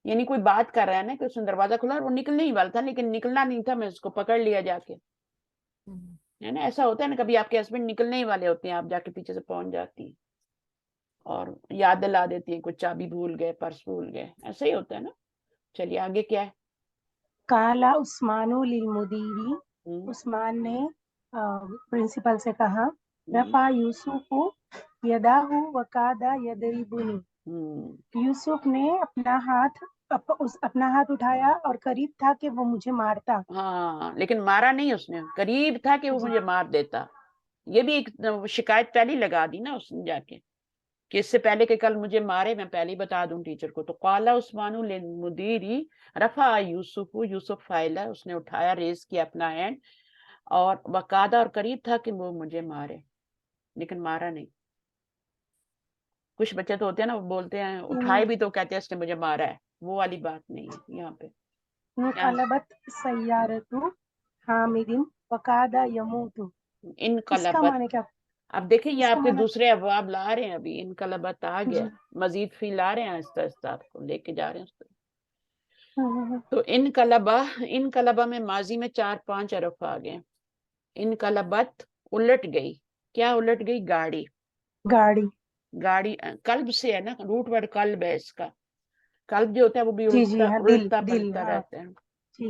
یعنی کوئی بات کر رہا ہے نا کہ اس نے دروازہ کھولا اور وہ نکلنے ہی والا تھا، لیکن نکلنا نہیں تھا، میں اس کو پکڑ لیا جا کے. ہے نا، ایسا ہوتا ہے نا، کبھی آپ کے ہسبینڈ نکلنے ہی والے ہوتے ہیں، آپ جا کے پیچھے سے پہنچ جاتی ہیں اور یاد دلا دیتی ہیں، کچھ چابی بھول گئے، پرس بھول گئے، ایسا ہی ہوتا ہے نا. چلیے آگے کیا ہے. قال عثمان للمدیری، عثمان نے پرنسپل سے کہا، رفع یوسف یداہ وکاد یضربنی، یوسف نے اپنا ہاتھ اٹھایا اور قریب تھا کہ وہ مجھے مارتا. ہاں لیکن مارا نہیں، اس نے قریب تھا کہ وہ مجھے مار دیتا. یہ بھی ایک شکایت پہلی لگا دی نا اس نے جا کے، کہ اس سے پہلے کہ کل مجھے مارے میں پہلے ہی بتا دوں ٹیچر کو. تو قال عثمان للمدیری رفع یوسف، یوسف فاعل ہے، اس نے اٹھایا، ریز کیا اپنا ہینڈ، اور وقادہ اور قریب تھا کہ وہ مجھے مارے، لیکن مارا نہیں. کچھ بچے تو ہوتے ہیں نا، وہ بولتے ہیں اٹھائے بھی تو کہتے ہیں اس نے مجھے مارا ہے، وہ والی بات نہیں ہے یہاں پہ. انقلبت سیارۃ حامد وکاد یموت. اس کا معنی کیا؟ اب دیکھیں یہ آپ کے دوسرے ابواب لا رہے ہیں، ابھی انقلبت آ گیا، مزید فی لا رہے ہیں، آہستہ آہستہ آپ کو لے کے جا رہے ہیں اس طرح. تو انقلبہ میں ماضی میں 4-5 حرف آ گئے. انقلبت الٹ گئی، کیا الٹ گئی؟ گاڑی قلب سے ہے نا، روٹ ورڈ قلب ہے اس کا. قلب جو ہوتا ہے وہ بھی الٹتا پلٹتا رہتا ہے.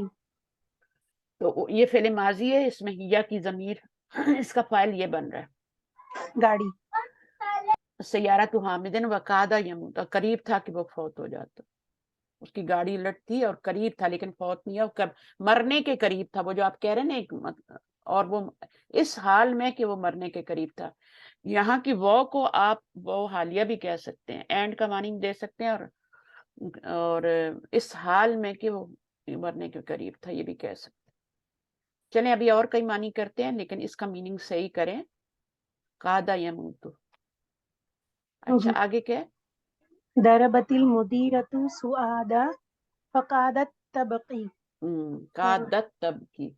تو یہ فعل ماضی ہے، اس میں ہیا کی ضمیر، اس کا فاعل یہ بن رہا ہے گاڑی. سیارۃ حامد وقعد یموت، قریب تھا کہ وہ فوت ہو جاتا. اس کی گاڑی الٹ تھی اور قریب تھا لیکن فوت نہیں ہوا، کب مرنے کے قریب تھا، وہ جو آپ کہہ رہے ہیں نا ایک اور وہ اس حال میں کہ وہ مرنے کے قریب تھا. یہاں کی وہ کو آپ وہ حالیہ بھی کہہ سکتے ہیں، اینڈ کا معنی دے سکتے ہیں، اور اس حال میں کہ وہ مرنے کے قریب تھا یہ بھی کہہ سکتے ہیں. چلیں ابھی اور کئی معنی کرتے ہیں لیکن اس کا میننگ صحیح کریں. قادہ یموت. اچھا آگے کیا ہے؟ ضربت المدیرۃ سعادا فقعدت تبقی. قعدت تبکی.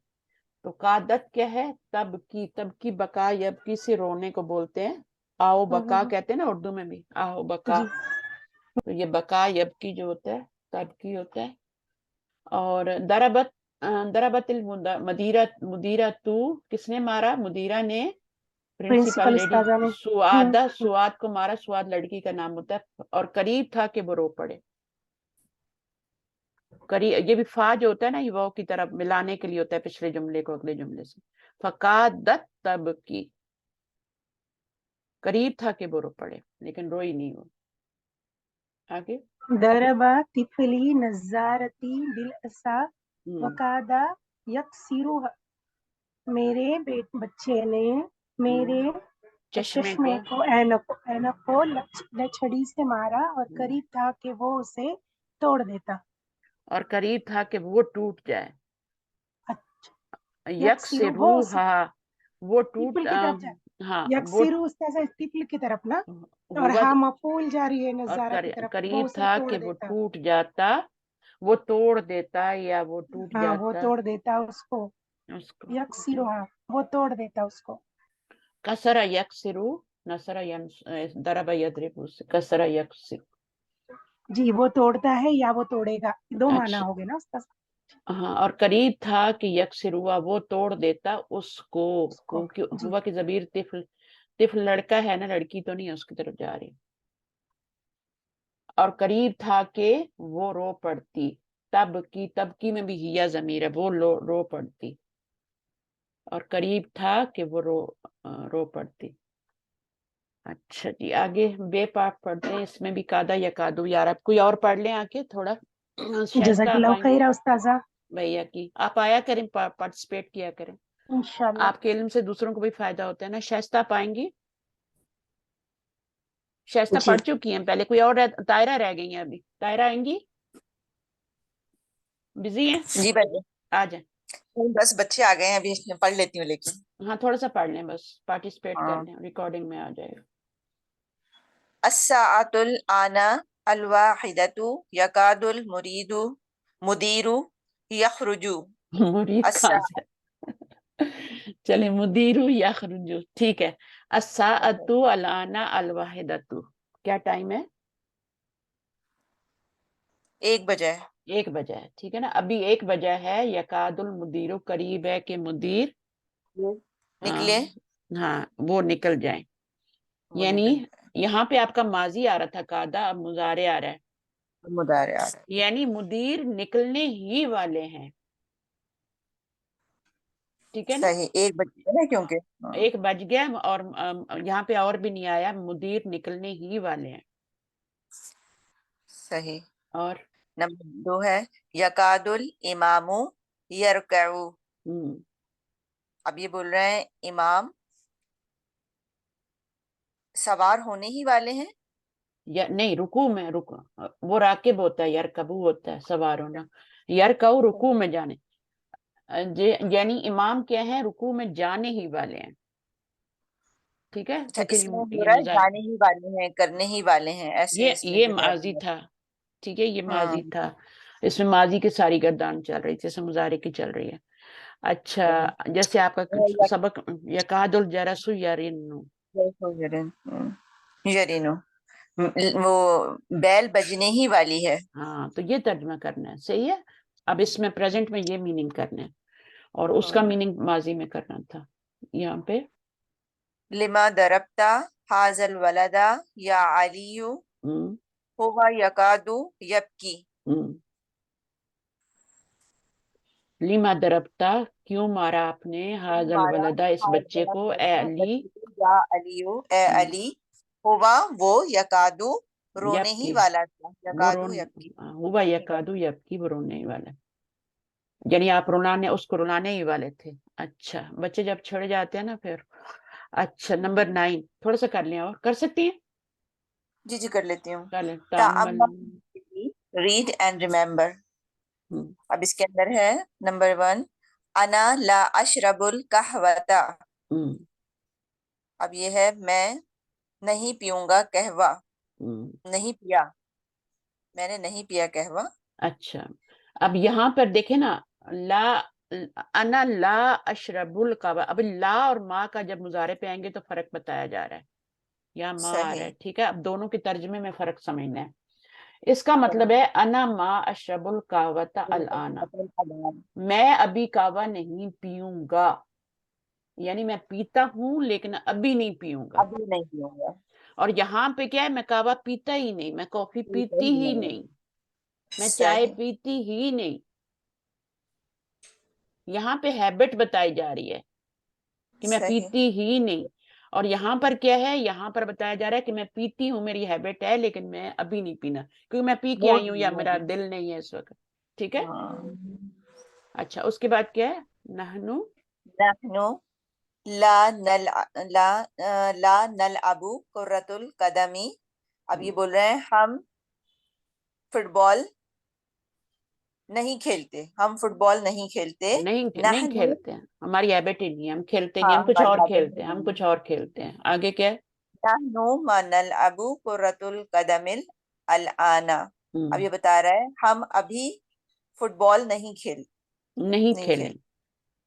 تو قعدت کیا ہے؟ تبکی. تبکی بقا یبکی سے رونے کو بولتے ہیں. آو بقا کہتے ہیں نا اردو میں بھی، آو بقا. تو یہ بقا یبکی جو ہوتا ہے تبکی ہوتا ہے. اور ضربت المدیرہ تو کس نے مارا؟ مدیرہ نے پرنسپل لیڈی سعاد کو مارا. سعاد لڑکی کا نام ہوتا ہے. اور قریب تھا کہ وہ رو پڑے. یہ بھی فا جو ہوتا ہے نا یہ واو کی طرف ملانے کے لیے ہوتا ہے پچھلے جملے کو اگلے جملے سے. فقادت تبکی. قریب تھا کہ وہ رو پڑے لیکن روئی نہیں وہ. آگے ضربا طفلی نظارتی بالعصا وقعدا یکسرها. میرے بچے نے میرے چشمے کو اینک کو لچھڑی سے مارا اور قریب تھا کہ وہ اسے توڑ دیتا. اور قریب تھا کہ وہ ٹوٹ جائے. یکسروہا وہ ٹوٹ ہاں یکسرو اس طرح سے طفل کی طرف نا، اور ہاں مفعول جاری ہے نظارہ کی طرف. قریب تھا کہ وہ ٹوٹ جاتا، وہ توڑ دیتا یا وہ ٹوٹ جاتا. ہاں وہ توڑ دیتا اس کو. یکسروہا وہ توڑ دیتا اس کو. کسرہ یکسرو نصرہ ضرب یضرب. کسرہ یکسر. جی وہ توڑتا ہے یا وہ توڑے گا، دو معنی ہو گئے نا اس کا. ہاں اور قریب تھا کہ یکسر ہوا وہ توڑ دیتا اس کو. ہوا کی ضمیر طفل لڑکا ہے نا، لڑکی تو نہیں ہے اس کی طرف جا رہی. اور قریب تھا کہ وہ رو پڑتی. تبکی میں بھی ہیا ضمیر ہے، وہ رو پڑتی. اور قریب تھا کہ وہ رو پڑتی. اچھا جی آگے بے پاک پڑھتے ہیں. اس میں بھی قادہ یا قادو. یار آپ کوئی اور پڑھ لیں آ کے تھوڑا. جزاک اللہ خیر استاذہ. بھیا کی آپ آیا کریں، پارٹیسپیٹ کیا کریں. انشاءاللہ آپ کے علم سے دوسروں کو بھی فائدہ ہوتا ہے نا. شائستہ آپ آئیں گی؟ شائستہ پڑھ چکی ہیں پہلے. کوئی اور طاہرہ رہ گئی ہیں ابھی. طاہرہ آئیں گی؟ بزی ہیں؟ جی بھائی آ جائیں. بس بچے آ گئے ہیں ابھی پڑھ لیتی ہوں لیکن. ہاں تھوڑا سا پڑھ لیں بس، پارٹیسپیٹ کر لیں، ریکارڈنگ میں آ جائے گا. الساعۃ الآن الواحدۃ یکاد المدیر یخرج. مرید کہاں سے؟ چلیں مدیر یخرج ٹھیک ہے. الساعۃ الآن الواحدۃ کیا ٹائم ہے؟ 1 بجے. 1 بجے ہے ٹھیک ہے نا. ابھی 1 بجے ہے. یکاد المدیر قریب ہے کہ مدیر نکلے. ہاں وہ نکل جائیں. یعنی یہاں پہ آپ کا ماضی آ رہا تھا قادہ، اب مضارع آ رہا ہے. مضارع آ رہا ہے. یعنی مدیر نکلنے ہی والے ہیں. ٹھیک ہے نا. صحیح 1 بجے نا کیونکہ 1 بج گیا اور یہاں پہ اور بھی نہیں آیا. مدیر نکلنے ہی والے ہیں. صحیح. اور نمبر 2 ہے یکاد الامام یرکع. اب یہ بول رہے ہیں امام سوار ہونے ہی والے ہیں. یا نہیں رکوع میں. وہ راکب ہوتا ہے، یرکبو ہوتا ہے سوار ہونا. یرکعو رکوع میں جانے. یعنی امام کیا ہیں؟ رکوع میں جانے ہی والے ہیں. ٹھیک ہے. اس میں ہو رہا ہے جانے ہی والے ہیں، کرنے ہی والے ہیں، ایسے اس میں یہ جو ہے. ماضی تھا. ٹھیک ہے یہ ماضی تھا. اس میں ماضی کی ساری گردان چل رہی تھی، اس میں مضارع کی چل رہی ہے. اچھا جیسے آپ کا سبق یکاد الجرس یرنو. یرینو وہ بیل بجنے ہی والی ہے. ہاں تو یہ ترجمہ کرنا ہے. صحیح ہے. اب اس میں پریزنٹ میں یہ میننگ کرنا ہے اور اس کا میننگ ماضی میں کرنا تھا. یہاں پہ لما ضربتا ھذا الولد یا علی ہوا یکاد یبکی. لما ضربتا کیوں مارا آپ نے ھذا الولد اس بچے کو، اے علی. یا علی اے علی ہوا وہ یکاد رونے ہی یبکی، والا تھا، وہ یکادو یبکی، ہوا یکادو یبکی، وہ رونے ہی والا، یعنی آپ رلانے، اس کو رلانے ہی والے تھے. اچھا بچے جب چھڑ جاتے ہیں نا پھر. اچھا نمبر 9 تھوڑا سا کر لیں، اور کر سکتی ہیں؟ جی جی کر لیتی ہوں. کر لیں. تعمل. Read and remember. ہم، اب اس کے اندر ہے نمبر 1، انا لا اشرب القہوۃ. ہم، اب یہ ہے میں نہیں پیوں گا قہوہ، ہم. نہیں پیا، میں نے نہیں پیا قہوہ. اچھا اب یہاں پر دیکھیں نا، لا، انا لا اشرب القہوہ، اب لا اور ما کا جب مضارع پہ آئیں گے تو فرق بتایا جا رہا ہے، یا ما آ رہا صحیح. ہے. ٹھیک ہے، اب دونوں کے ترجمے میں فرق سمجھنا ہے. اس کا مطلب ہے انا ما اشرب القہوۃ الآن، میں ابھی قہوہ نہیں پیوں گا، یعنی میں پیتا ہوں لیکن ابھی نہیں پیوں گا. ابھی نہیں پیوں گا. اور یہاں پہ کیا ہے، میں قہوہ پیتا ہی نہیں، میں کافی پیتی ہی نہیں، میں چائے صحیح. پیتی ہی نہیں. یہاں پہ ہیبٹ بتائی جا رہی ہے کہ میں صحیح. پیتی ہی نہیں. اور یہاں پر کیا ہے، یہاں پر بتایا جا رہا ہے کہ میں پیتی ہوں، میری ہیبٹ ہے، لیکن میں ابھی نہیں پینا، کیونکہ میں پی کے آئی ہوں یا میرا دل نہیں ہے اس وقت. ٹھیک ہے. اچھا اس کے بعد کیا ہے، نحنو نحنو لا نلعب کرۃ القدم. اب یہ بول رہے ہیں ہم فٹ بال نہیں کھیلتے، ہم فٹ بال نہیں کھیلتے. نہیں نحن، کھیلتے ہیں، ہماری ہیبٹ ہی نہیں ہے، ہم کھیلتے نہیں، ہاں ہم کچھ ہماری اور عادت کھیلتے ہیں، ہم نہیں کچھ اور کھیلتے ہیں. آگے کیا ہے، نحن ما نلعب کرۃ القدم الآن. اب یہ بتا رہا ہے ہم ابھی فٹ بال نہیں نہیں کھیل.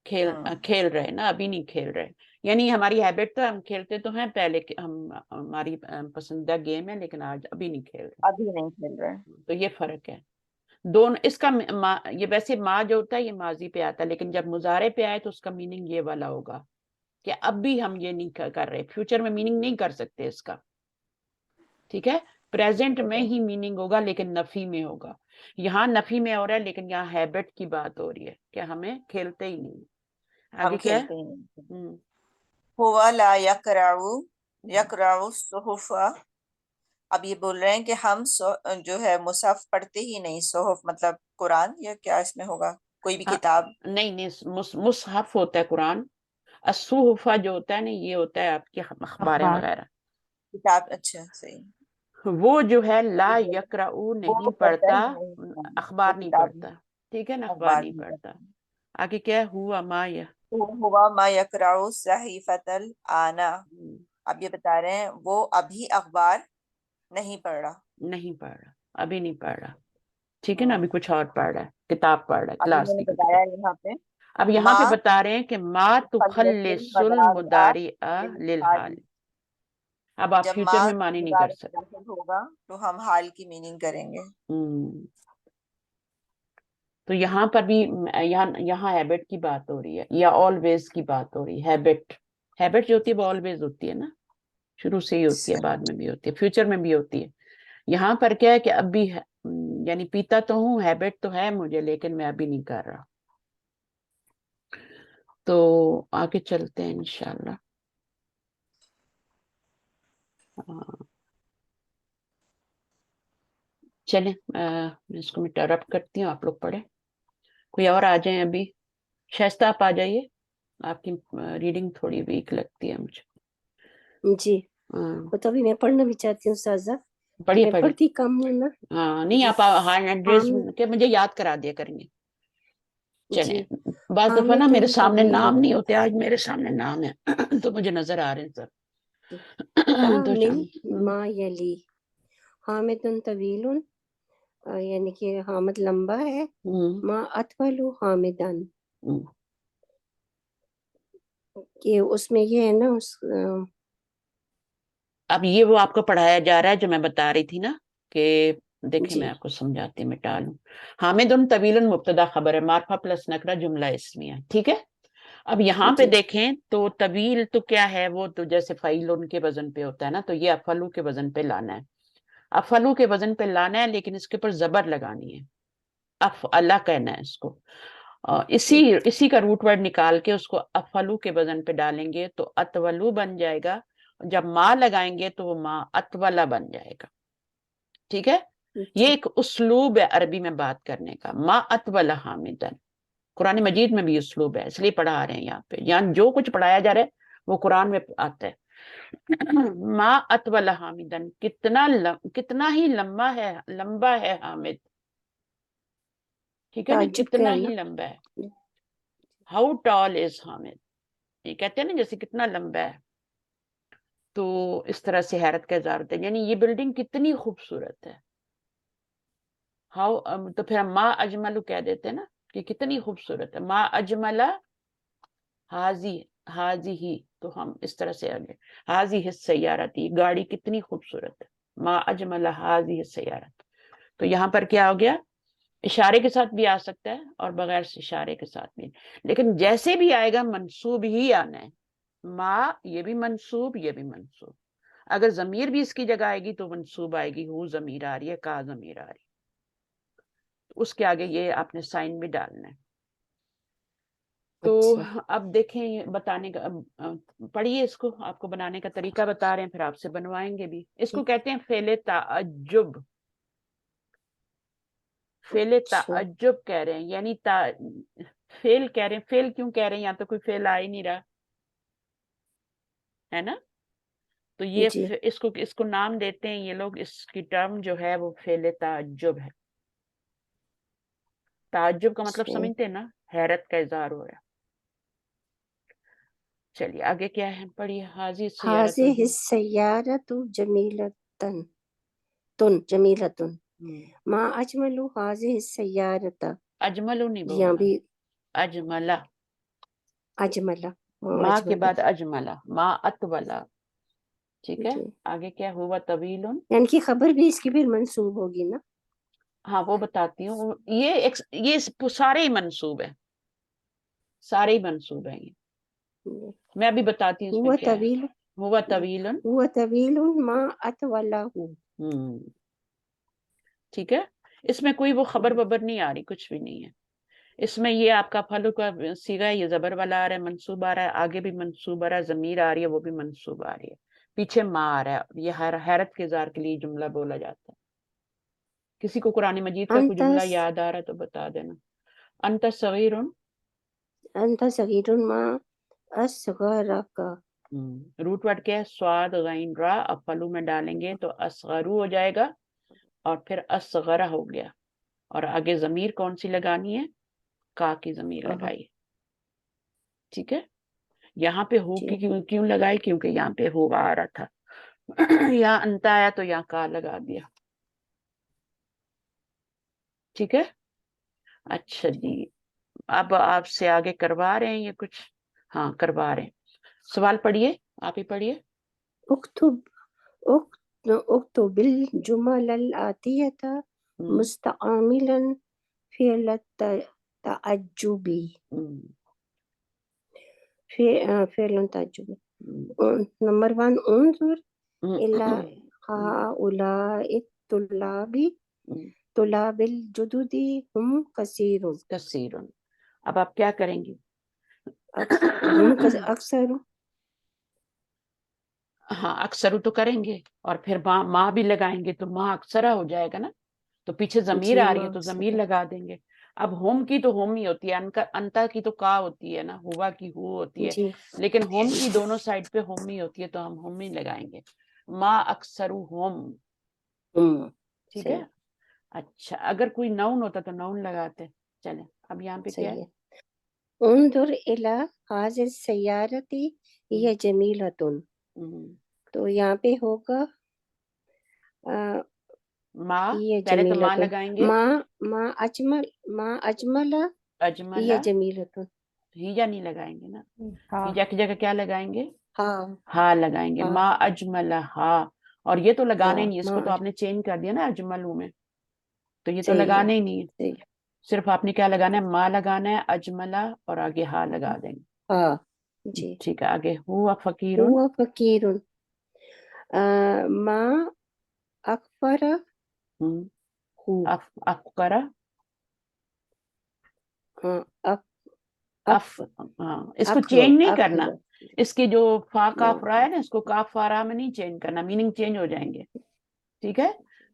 کھیل رہے نا، ابھی نہیں کھیل رہے. یعنی ہماری ہیبٹ تو ہم کھیلتے تو ہیں پہلے، ہم ہماری پسندیدہ گیم ہے، لیکن آج ابھی نہیں کھیل رہے. ابھی نہیں کھیل رہے. تو یہ فرق ہے دونوں. اس کا یہ ویسے ما جو ہوتا ہے یہ ماضی پہ آتا ہے، لیکن جب مضارع پہ آئے تو اس کا میننگ یہ والا ہوگا کہ اب بھی ہم یہ نہیں کر رہے، فیوچر میں میننگ نہیں کر سکتے اس کا. ٹھیک ہے، پریزنٹ میں ہی میننگ ہوگا لیکن نفی میں ہوگا. یہاں نفی میں ہو رہا ہے لیکن یہاں ہیبٹ کی بات ہو رہی ہے کہ ہمیں کھیلتے ہی نہیں. ہم آگے کیا ہے، کھیلتے ہی نہیں. ہوا لا یقرأ الصحف. اب یہ بول رہے ہیں کہ ہم جو ہے مصحف پڑھتے ہی نہیں. صحف مطلب قرآن یا کیا اس میں ہوگا، کوئی بھی کتاب. نہیں مصحف ہوتا ہے قرآن، الصحف جو ہوتا ہے نا یہ ہوتا ہے آپ کی اخباریں وغیرہ. کتاب. اچھا صحیح. وہ جو ہے لا یقرأ نہیں وہ پڑھتا پڑھتا، ہی نہیں، اخبار وہ نہیں کتاب پڑھتا. ٹھیک ہے نا، اخبار اخبار نہیں نہیں پڑھتا. پڑھتا. آگے کیا ہے، ہوا ما ہوا ما یقرأ الصحیفۃ الآن. اب یہ بتا رہے ہیں وہ ابھی اخبار نہیں پڑھ رہا. نہیں پڑھ رہا، ابھی نہیں پڑھ رہا. ٹھیک ہے نا، ابھی کچھ اور پڑھ رہا ہے، کتاب پڑھ رہا ہے، ابھی کلاس میں نے کی کوئی بتایا کتاب. یہاں پہ اب یہاں ما پہ بتا رہے ہیں کہ ما تخلص المضارع للحال. اب آپ جب فیوچر ما میں معنی نہیں کر مضارع سکتے. داخل ہوگا تو ہم حال کی میننگ کریں گے. تو یہاں پر بھی یہاں ہیبٹ کی بات ہو رہی ہے یا آلویز کی بات ہو رہی ہے. ہیبٹ جو ہوتی ہے وہ آلویز ہوتی ہے نا، شروع سے ہی ہوتی ہے، بعد میں بھی ہوتی ہے، فیوچر میں بھی ہوتی ہے. یہاں پر کیا ہے کہ اب بھی یعنی پیتا تو ہوں، ہیبٹ تو ہے مجھے، لیکن میں ابھی نہیں کر رہا. تو آگے چلتے ہیں انشاءاللہ. چلیں اس کو میں ٹرپ کرتی ہوں، آپ لوگ پڑھیں. کوئی اور آ جائیں ابھی. شائستہ آپ آ جائیے، آپ کی ریڈنگ تھوڑی ویک لگتی ہے مجھے. جی وہ تو ابھی میں پڑھنا بھی چاہتی ہوں استاذہ. پڑھیے میں پڑھتی کم ہوں نا. ہاں نہیں، آپ ہینڈ ایڈریس کے مجھے یاد کرا دیا کریں گے. چلیں بعض دفعہ نا میرے سامنے نام نہیں ہوتے، آج میرے سامنے نام ہے تو مجھے نظر آ رہے ہیں سب. حامل ما یلی، حامد طویل یعنی کہ حامد لمبا ہے، ما اطول حامدن، کہ اس میں یہ ہے نا اب یہ وہ آپ کو پڑھایا جا رہا ہے جو میں بتا رہی تھی نا کہ دیکھیں جی میں آپ کو سمجھاتی ہوں، مٹا لوں. حامد طویل مبتدا خبر ہے، معرفہ پلس نکرہ جملہ اسمیہ. ٹھیک ہے. اب یہاں پہ دیکھیں تو طویل تو کیا ہے، وہ تو جیسے فعیل ان کے وزن پہ ہوتا ہے نا، تو یہ افعلو کے وزن پہ لانا ہے. افعلو کے وزن پہ لانا ہے لیکن اس کے اوپر زبر لگانی ہے، افعلا کہنا ہے اس کو. اسی کا روٹ ورڈ نکال کے اس کو افعلو کے وزن پہ ڈالیں گے تو اطولو بن جائے گا. جب ما لگائیں گے تو وہ ما اطولا بن جائے گا. ٹھیک ہے، یہ ایک اسلوب ہے عربی میں بات کرنے کا. ما اطول حامدن، قرآن مجید میں بھی اسلوب ہے، اس لیے پڑھا رہے ہیں یہاں پہ. یہاں جو کچھ پڑھایا جا رہا ہے وہ قرآن میں آتا ہے. ما اطول حامدن، کتنا ہی لمبا ہے حامد. ٹھیک ہے نا، کتنا ہی لمبا ہے. ہاؤ ٹال از حامد، یہ کہتے ہیں نا جیسے کتنا لمبا ہے. تو اس طرح سے حیرت کا اظہار ہوتا ہے، یعنی یہ بلڈنگ کتنی خوبصورت ہے. تو پھر ہم ما اجملو کہہ دیتے ہیں نا کہ کتنی خوبصورت ہے. ما اجملہ حاضی ہی، تو ہم اس طرح سے آگے حاضی السیارت، یہ گاڑی کتنی خوبصورت ہے. ما اجملہ حاضی السیارت. تو یہاں پر کیا ہو گیا، اشارے کے ساتھ بھی آ سکتا ہے اور بغیر اشارے کے ساتھ بھی، لیکن جیسے بھی آئے گا منصوب ہی آنا ہے. ما یہ بھی منصوب، یہ بھی منصوب. اگر ضمیر بھی اس کی جگہ آئے گی تو منصوب آئے گی، ہو ضمیر آ رہی ہے، کا ضمیر آ رہی ہے، اس کے آگے یہ آپ نے سائن بھی ڈالنا ہے. تو اب دیکھیں بتانے کا، پڑھیے اس کو، آپ کو بنانے کا طریقہ بتا رہے ہیں، پھر آپ سے بنوائیں گے بھی. اس کو کہتے ہیں فعل تعجب. فعل تعجب کہہ رہے ہیں، یعنی فعل کہہ رہے ہیں. فعل کیوں کہہ رہے ہیں، یہاں تو کوئی فعل آ ہی نہیں رہا ہے نا. تو یہ اس کو نام دیتے ہیں یہ لوگ، اس کی ٹرم جو ہے وہ فعل تعجب ہے. تعجب کا مطلب سمجھتے ہیں نا، حیرت کا اظہار ہو رہا ہے. چلیے آگے کیا ہے، پڑھیے. حاضی السیارۃ جمیلۃن جمیلۃن ما اجمل حاضی السیارۃ. اجملو نہیں یہاں بولنا، بھی اجملہ، اجملہ، ما کے بعد اجملہ، ما اطولہ. ٹھیک ہے، آگے کیا ہوا طویل. یعنی کہ خبر بھی اس کی پھر منصوب ہوگی نا. ہاں وہ بتاتی ہوں. یہ سارے ہی منصوب ہیں، سارے ہی منصوب ہیں. یہ میں ابھی بتاتی ہوں اس میں کیا ہے. ہوا طویل، ہوا طویل ما اطولہ. ٹھیک ہے، اس میں کوئی وہ خبر ببر نہیں آ رہی، کچھ بھی نہیں ہے. اس میں یہ آپ کا فعل کا صیغہ ہے، یہ زبر والا آ رہا ہے، منصوب آ رہا ہے، آگے بھی منصوب آ رہا ہے، ضمیر آ رہی ہے وہ بھی منصوب آ رہی ہے، پیچھے ما آ رہا ہے. یہ حیرت کے اظہار کے لیے جملہ بولا جاتا ہے. کسی کو قرآن مجید کا کوئی جملہ یاد آ رہا ہے تو بتا دینا. انت صغیر، انت صغیر ما اصغرک. روٹ ورڈ کیا ہے، سواد غین را. اب فلو میں ڈالیں گے تو اصغرو ہو جائے گا، اور پھر اصغرہ ہو گیا، اور آگے ضمیر کون سی لگانی ہے، کا کی ضمیر لگائی. ٹھیک ہے، یہاں پہ ہو کی کیوں لگائی، کیونکہ یہاں پہ ہو آ رہا تھا. یہاں انتا آیا تو یہاں کا لگا دیا. ٹھیک ہے. اچھا جی، اب آپ سے آگے کروا رہے ہیں یہ کچھ، ہاں کروا رہے ہیں. سوال پڑھیے، آپ ہی پڑھیے. اکتب الجمل الآتیۃ مستعملا فعل التعجبی. فعل تعجبی. نمبر 1 انظر الی ہؤلاء الطلاب طلاب الجدد ہم کثیر. اب آپ کیا کریں گے، ہم اکثر. ہاں اکثر تو کریں گے، اور پھر ماں بھی لگائیں گے تو ماں اکثرہ ہو جائے گا نا. تو پیچھے ضمیر آ رہی ہے تو ضمیر لگا دیں گے. اب ہوم کی تو ہوم ہی ہوتی ہے، انتا کی تو کا ہوتی ہے نا، ہوا کی ہو ہوتی ہے، لیکن ہوم کی دونوں سائڈ پہ ہوم ہی ہوتی ہے تو ہم ہوم ہی لگائیں گے. ما اکثر ہوم. ٹھیک ہے. اچھا اگر کوئی نون ہوتا تو نون لگاتے. چلیں اب یہاں پہ کیا ہے، انظر الی هذه السیارۃ ہی جمیلۃ. تو یہاں پہ ہوگا پہلے تو ماں لگائیں گے، ما اجمل اجملہ، یہ جمیلۃ. ہیجا نہیں لگائیں گے نا، ہیجا کی جگہ کیا لگائیں گے، ہاں ہاں لگائیں گے. ما اجملہ ہا، اور یہ تو لگانے نہیں، اس کو تو آپ نے چینج کر دیا نا اجملوں میں، تو یہ تو لگانے ہی نہیں ہے. صرف آپ نے کیا لگانا ہے، ما لگانا ہے، اجملہ اور آگے ہا لگا دیں گے. ہاں جی ٹھیک ہے. آگے ہوا فقیر، ہوا فقیر. ما اکبر افقرہ، اس کو چینج نہیں کرنا، اس کی جو فا کاف را ہے نا، اس کو کاف فا را میں نہیں چینج کرنا، میننگ چینج ہو جائیں گے. ٹھیک ہے.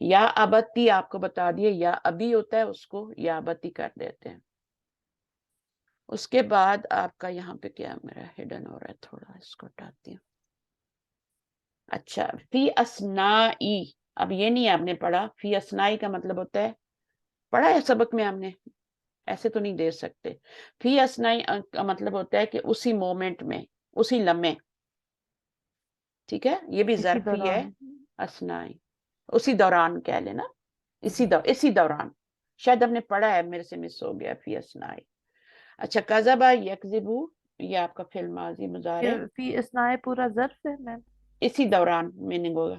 یا ابتی آپ کو بتا دیے، یا ابھی ہوتا ہے اس کو یا ابتی کر دیتے ہیں. اس کے بعد آپ کا یہاں پہ کیا میرا ہڈن ہو رہا ہے، تھوڑا اس کو ہٹاتی ہوں. اچھا، فی اسنائی، اب یہ نہیں آپ نے پڑھا، فی اسنائی کا مطلب ہوتا ہے، پڑھا ہے سبق میں ہم نے، ایسے تو نہیں دے سکتے. فی اسنائی کا مطلب ہوتا ہے کہ اسی مومنٹ میں، اسی لمحے. ٹھیک ہے، یہ بھی ظرف ہی ہے. اسنائی اسی دوران کہہ لینا، اسی دوران. شاید ہم نے پڑھا ہے، میرے سے مس ہو گیا. فی اسنائی. اچھا، کذبا یکذبو، یہ آپ کا فعل ماضی مضارع. فی اسنائے پورا ظرف ہے میم؟ اسی دوران میننگ ہوگا.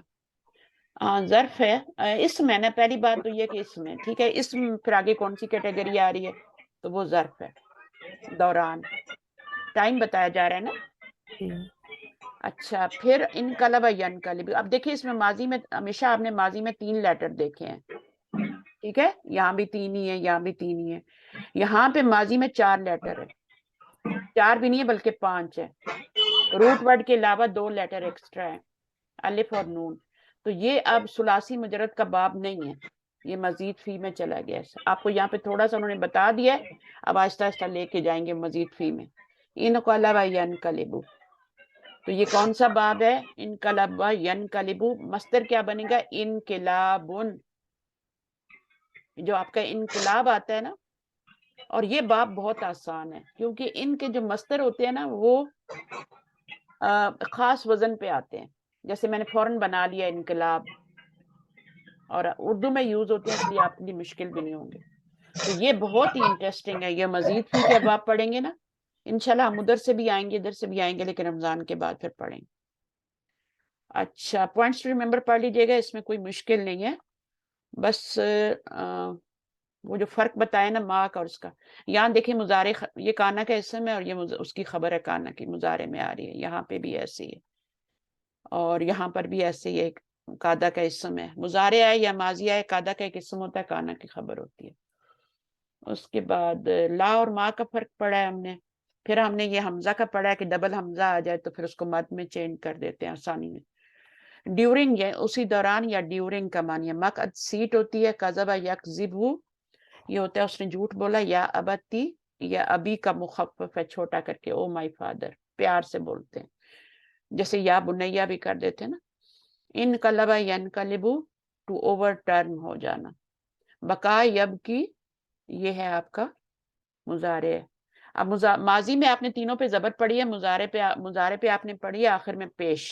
ظرف ہے. اسم ہے نا، پہلی بات تو یہ کہ اسم ہے. ٹھیک ہے، اسم پھر آگے کون سی کیٹیگری آ رہی ہے، تو وہ ظرف ہے. دوران ٹائم بتایا جا رہا ہے نا. اچھا، پھر انقلب ینقلب. اب دیکھیں اس میں ماضی میں ہمیشہ آپ نے ماضی میں 3 لیٹر دیکھے ہیں. ٹھیک ہے، یہاں بھی 3 ہی ہے، یہاں بھی 3 ہی ہے. یہاں پہ ماضی میں 4 لیٹر ہے. 4 بھی نہیں ہے بلکہ 5 ہے. روٹ ورڈ کے علاوہ 2 لیٹر ایکسٹرا ہے، الف اور نون. تو یہ اب ثلاثی مجرد کا باب نہیں ہے، یہ مزید فی میں چلا گیا. آپ کو یہاں پہ تھوڑا سا انہوں نے بتا دیا ہے، اب آہستہ آہستہ لے کے جائیں گے مزید فی میں. انقلب ینقلب، تو یہ کون سا باب ہے؟ انقلب ینقلب. مصدر کیا بنے گا؟ انقلابن. جو آپ کا انقلاب آتا ہے نا، اور یہ باب بہت آسان ہے کیونکہ ان کے جو مصدر ہوتے ہیں نا وہ خاص وزن پہ آتے ہیں. جیسے میں نے فوراً بنا لیا انقلاب، اور اردو میں یوز ہوتے ہیں، اس لیے آپ کے لیے مشکل بھی نہیں ہوں گے. تو یہ بہت ہی انٹرسٹنگ ہے. یہ مزید فی کے اب آپ پڑھیں گے نا انشاءاللہ. ہم ادھر سے بھی آئیں گے، ادھر سے بھی آئیں گے، لیکن رمضان کے بعد پھر پڑھیں گے. اچھا، پوائنٹس ریممبر پڑھ لیجیے گا، اس میں کوئی مشکل نہیں ہے. بس وہ جو فرق بتایا نا ماں کا اور اس کا، یہاں دیکھیں مضارع، یہ کانا کا اسم ہے اور یہ اس کی خبر ہے کانا کی، مضارع میں آ رہی ہے. یہاں پہ بھی ایسے ہی ہے، اور یہاں پر بھی ایسے ہی ایک قادہ کا اسم ہے. مضارع ہے یا ماضی ہے، قادہ کا ایک اسم ہوتا ہے، کانا کی خبر ہوتی ہے. اس کے بعد لا اور ماں کا فرق پڑھا ہے ہم نے. پھر ہم نے یہ حمزہ کا پڑھا ہے کہ ڈبل حمزہ آ جائے تو پھر اس کو مد میں چینج کر دیتے ہیں آسانی میں. ڈیورنگ ہے اسی دوران، یا ڈیورنگ کا معنی ہے مقعد سیٹ ہوتی ہے. کذب یکذب، یہ ہوتا ہے اس نے جھوٹ بولا. یا ابتی، یا ابھی کا مخفف ہے چھوٹا کر کے، او مائی فادر، پیار سے بولتے ہیں. جیسے یا بنیا بھی کر دیتے ہیں نا. انقلب ینقلب، ٹو اوور ٹرن ہو جانا. بقا یبکی، یہ ہے آپ کا مضارع ہے. اب ماضی میں آپ نے تینوں پہ زبر پڑھی ہے، مضارع پہ آپ نے پڑھی ہے آخر میں پیش.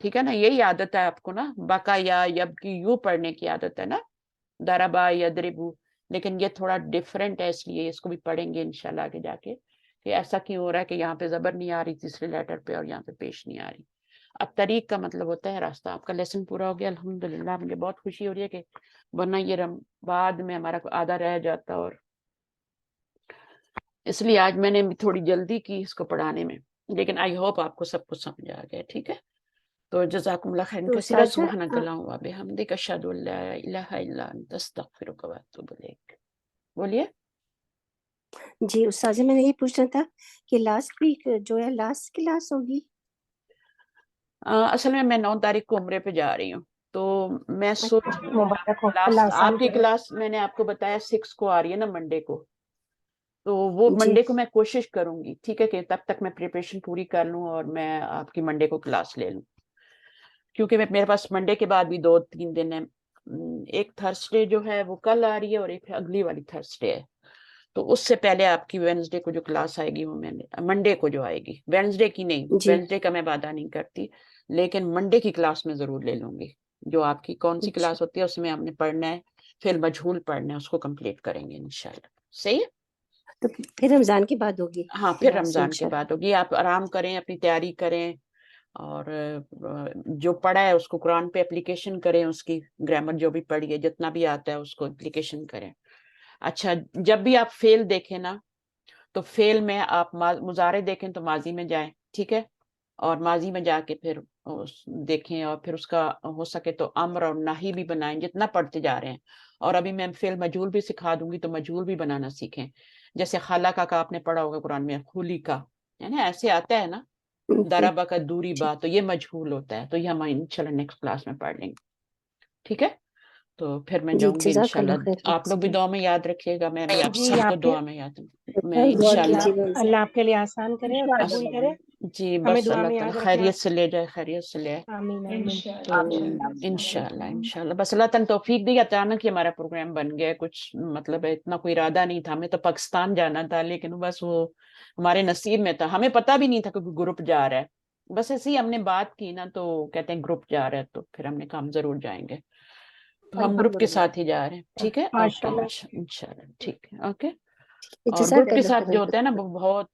ٹھیک ہے نا، یہی عادت ہے آپ کو نا، بقا یا یبکی یوں پڑھنے کی عادت ہے نا، ضربا یضربو. لیکن یہ تھوڑا ڈیفرنٹ ہے، اس لیے اس کو بھی پڑھیں گے انشاءاللہ آگے جا کے کہ ایسا کیوں ہو رہا ہے کہ یہاں پہ زبر نہیں آ رہی تیسرے لیٹر پہ اور یہاں پہ پیش نہیں آ رہی. اب طریق کا مطلب ہوتا ہے راستہ. آپ کا لیسن پورا ہو گیا الحمدللہ. مجھے بہت خوشی ہو رہی ہے کہ ورنہ یہ بعد میں ہمارا آدھا رہ جاتا، اور اس لیے آج میں نے تھوڑی جلدی کی اس کو پڑھانے میں. لیکن آئی ہوپ آپ کو سب کچھ سمجھ آ گیا. ٹھیک ہے، تو جزاکم اللہ خیرا تو کثیرا. استاذہ سبحانک اللہم و بحمدک، اشہد ان لا الہ الا انت، استغفرک و اتوب الیک. بولیے. جی استاذہ، میں نے یہ پوچھنا تھا کہ لاسٹ ویک جو ہے لاسٹ کلاس ہوگی؟ اصل میں 9 تاریخ کو عمرے پہ جا رہی ہوں، تو میں سوچ رہی ہوں اللہ آپ آسان کی کرے. کلاس میں نے آپ کو بتایا 6 کو آ رہی ہے نا، منڈے کو. تو وہ جی منڈے کو میں کوشش کروں گی، ٹھیک ہے، کہ تب تک میں پریپریشن پوری کر لوں اور میں آپ کی منڈے کو کلاس لے لوں. کیونکہ میرے پاس منڈے کے بعد بھی 2-3 دن ہے. ایک تھرسڈے جو ہے وہ کل آ رہی ہے، اور ایک اگلی والی تھرسڈے ہے. تو اس سے پہلے آپ کی وینسڈے کو جو کلاس آئے گی وہ میں منڈے کو جو آئے گی، وینسڈے کی نہیں، جی وینسڈے کا میں وعدہ نہیں کرتی، لیکن منڈے کی کلاس میں ضرور لے لوں گی. جو آپ کی کون سی اچھا، کلاس ہوتی ہے اس میں ہم نے پڑھنا ہے، پھر مجہول پڑھنا ہے، اس کو کمپلیٹ کریں گے انشاءاللہ. صحیح ہے؟ تو پھر رمضان کے بعد ہوگی ہاں، پھر کلاس رمضان کے انشاءاللہ. بعد ہوگی. آپ آرام کریں، اپنی تیاری کریں، اور جو پڑھا ہے اس کو قرآن پہ اپلیکیشن کریں، اس کی گرامر جو بھی پڑھی ہے جتنا بھی آتا ہے اس کو اپلیکیشن کریں. اچھا، جب بھی آپ فعل دیکھیں نا تو فعل میں آپ مضارع دیکھیں تو ماضی میں جائیں، ٹھیک ہے، اور ماضی میں جا کے پھر دیکھیں، اور پھر اس کا ہو سکے تو امر اور نہی بھی بنائیں جتنا پڑھتے جا رہے ہیں. اور ابھی میں فعل مجہول بھی سکھا دوں گی تو مجہول بھی بنانا سیکھیں. جیسے خالقہ کا آپ نے پڑھا ہوگا قرآن میں، خولی کا ہے نا، ایسے آتا ہے نا، جی دربہ کا دوری با، تو یہ مجہول ہوتا ہے. تو یہ ہم انشاءاللہ نیکسٹ کلاس میں پڑھ لیں گے. ٹھیک ہے. تو پھر میں جی جاؤں گی جزاک اللہ انشاءاللہ. خیر. آپ لوگ بھی دعا میں یاد رکھیے گا, میں بھی آپ جی سب کو آپ کے دعا میں یاد میں دعا انشاءاللہ. کیجیے گا. اللہ آپ کے لیے آسان کرے اور قبول کرے. جی ہمیں بس دعا اللہ میں تعالیٰ یاد رکھنا. خیریت سے لے جائے, خیریت سے لے. آمین آمین. تو انشاءاللہ انشاءاللہ بس اللہ تعالیٰ توفیق دی. اچانک ہی ہمارا پروگرام بن گیا, کچھ مطلب اتنا کوئی ارادہ نہیں تھا. ہمیں تو پاکستان جانا تھا, لیکن بس وہ ہمارے نصیب میں تھا. ہمیں پتہ بھی نہیں تھا کہ گروپ جا رہا ہے. بس ایسے ہی ہم نے بات کی نا, تو کہتے ہیں گروپ جا رہا ہے, تو پھر ہم نے کہا ہم ضرور جائیں گے. تو ہم گروپ کے ساتھ ہی جا رہے ہیں. ٹھیک ہے, اوکے انشاءاللہ. ٹھیک ہے, اوکے. اور جزاک گروپ کے اللہ ساتھ جو خیر. ہوتا ہے نا وہ بہت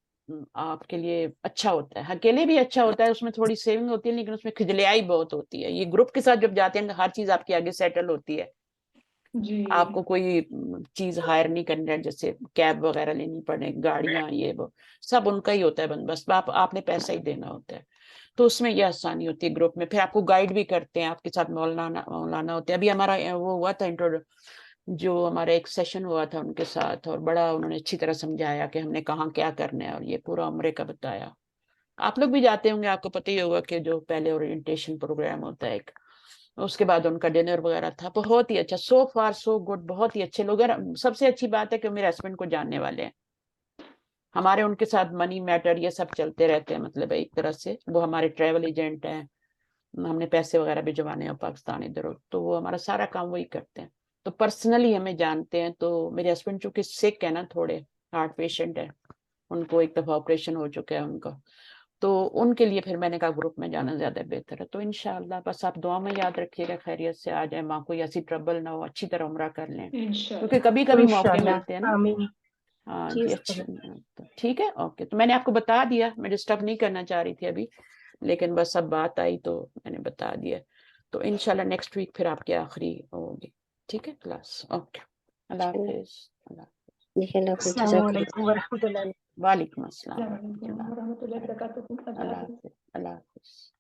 آپ کے لیے اچھا ہوتا ہے. اکیلے بھی اچھا ہوتا ہے, اس میں تھوڑی سیونگ ہوتی ہے, لیکن اس میں کھجلیائی بہت ہوتی ہے. یہ گروپ کے ساتھ جب جاتے ہیں ہر چیز آپ کے آگے سیٹل ہوتی ہے. جی آپ کو کوئی چیز ہائر نہیں کرنی ہے, جیسے کیب وغیرہ لینی پڑے, گاڑیاں, یہ وہ سب ان کا ہی ہوتا ہے بندوبست. آپ نے پیسہ ہی دینا ہوتا ہے. تو اس میں یہ آسانی ہوتی ہے گروپ میں. پھر آپ کو گائیڈ بھی کرتے ہیں, آپ کے ساتھ مولانا ہوتے ہیں. ابھی ہمارا وہ ہوا تھا جو ہمارا ایک سیشن ہوا تھا ان کے ساتھ, اور بڑا انہوں نے اچھی طرح سمجھایا کہ ہم نے کہاں کیا کرنا ہے, اور یہ پورا عمرے کا بتایا. آپ لوگ بھی جاتے ہوں گے, آپ کو پتہ ہی ہوگا کہ جو پہلے اورینٹیشن پروگرام ہوتا ہے ایک, اس کے بعد ان کا ڈنر وغیرہ تھا. بہت ہی اچھا, سو فار سو گڈ, بہت ہی اچھے لوگ ہیں. سب سے اچھی بات ہے کہ میرے ہسبینڈ کو جاننے والے ہیں. ہمارے ان کے ساتھ منی میٹر یہ سب چلتے رہتے ہیں, مطلب ایک طرح سے وہ ہمارے ٹریول ایجنٹ ہیں. ہم نے پیسے وغیرہ بھی جمانے ہیں پاکستان ادھر, تو وہ ہمارا سارا کام وہی کرتے ہیں. تو پرسنلی ہمیں جانتے ہیں. تو میرے ہسبینڈ چونکہ سک ہے نا, تھوڑے ہارٹ پیشنٹ ہے, ان کو ایک دفعہ آپریشن ہو چکا ہے ان کا, تو ان کے لیے پھر میں نے کہا گروپ میں جانا زیادہ بہتر ہے. تو انشاءاللہ بس آپ دعا میں یاد رکھیے گا, خیریت سے آ جائیں, ماں کو ایسی ٹربل نہ ہو, اچھی طرح عمرہ کر لیں, کیونکہ کبھی کبھی موقع ملتے ہیں نا. آمین. ہاں جی, اچھا. ٹھیک ہے, اوکے. تو میں نے آپ کو بتا دیا, میں ڈسٹرب نہیں کرنا چاہ رہی تھی ابھی, لیکن بس اب بات آئی تو میں نے بتا دیا. تو انشاءاللہ نیکسٹ ویک پھر آپ کی آخری ہوگی. ٹھیک ہے کلاس, اوکے. اللہ حافظ. جی اللہ حافظ. السلام جزاک اللہ. علیکم ورحمۃ اللہ. وعلیکم السلام السلام علیکم ورحمۃ اللہ وبرکاتہ. اللہ حافظ. اللہ حافظ.